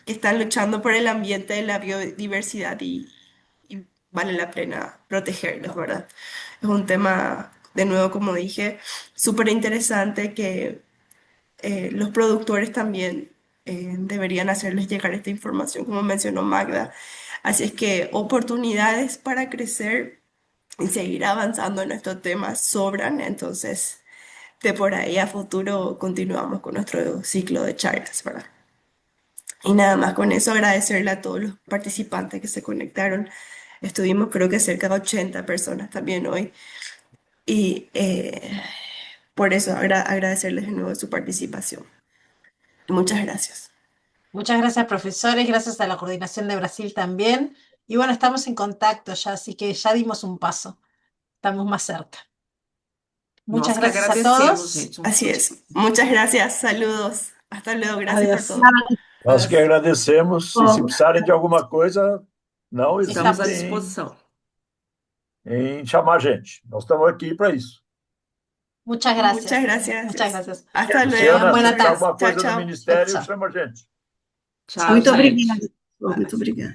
están luchando por el ambiente de la biodiversidad y vale la pena protegerlos, ¿verdad? Es un tema, de nuevo, como dije, súper interesante que los productores también deberían hacerles llegar esta información, como mencionó Magda. Así es que oportunidades para crecer y seguir avanzando en estos temas sobran. Entonces, de por ahí a futuro continuamos con nuestro ciclo de charlas, ¿verdad? Y nada más con eso agradecerle a todos los participantes que se conectaron. Estuvimos creo que cerca de 80 personas también hoy. Y por eso agradecerles de nuevo su participación. Muchas gracias. Muchas gracias, profesores, gracias a la coordinación de Brasil también. Y bueno, estamos en contacto ya, así que ya dimos un paso, estamos más cerca. Muchas Nós que gracias a agradecemos, todos. gente. Así es. Muchas gracias. Saludos. Hasta luego. Gracias por Adiós. todo. Nós que agradecemos. E se precisarem de alguma coisa, não Estamos à hesitem disposição. em chamar a gente. Nós estamos aqui para isso. Muchas Muchas gracias. gracias. Muchas gracias. Hasta luego. Tengan Luciana, se buena precisar tarde. alguma Chao, coisa no chao. Ministério, Tchau. chama a gente. Tchau, Muito gente. obrigada. Muito obrigada.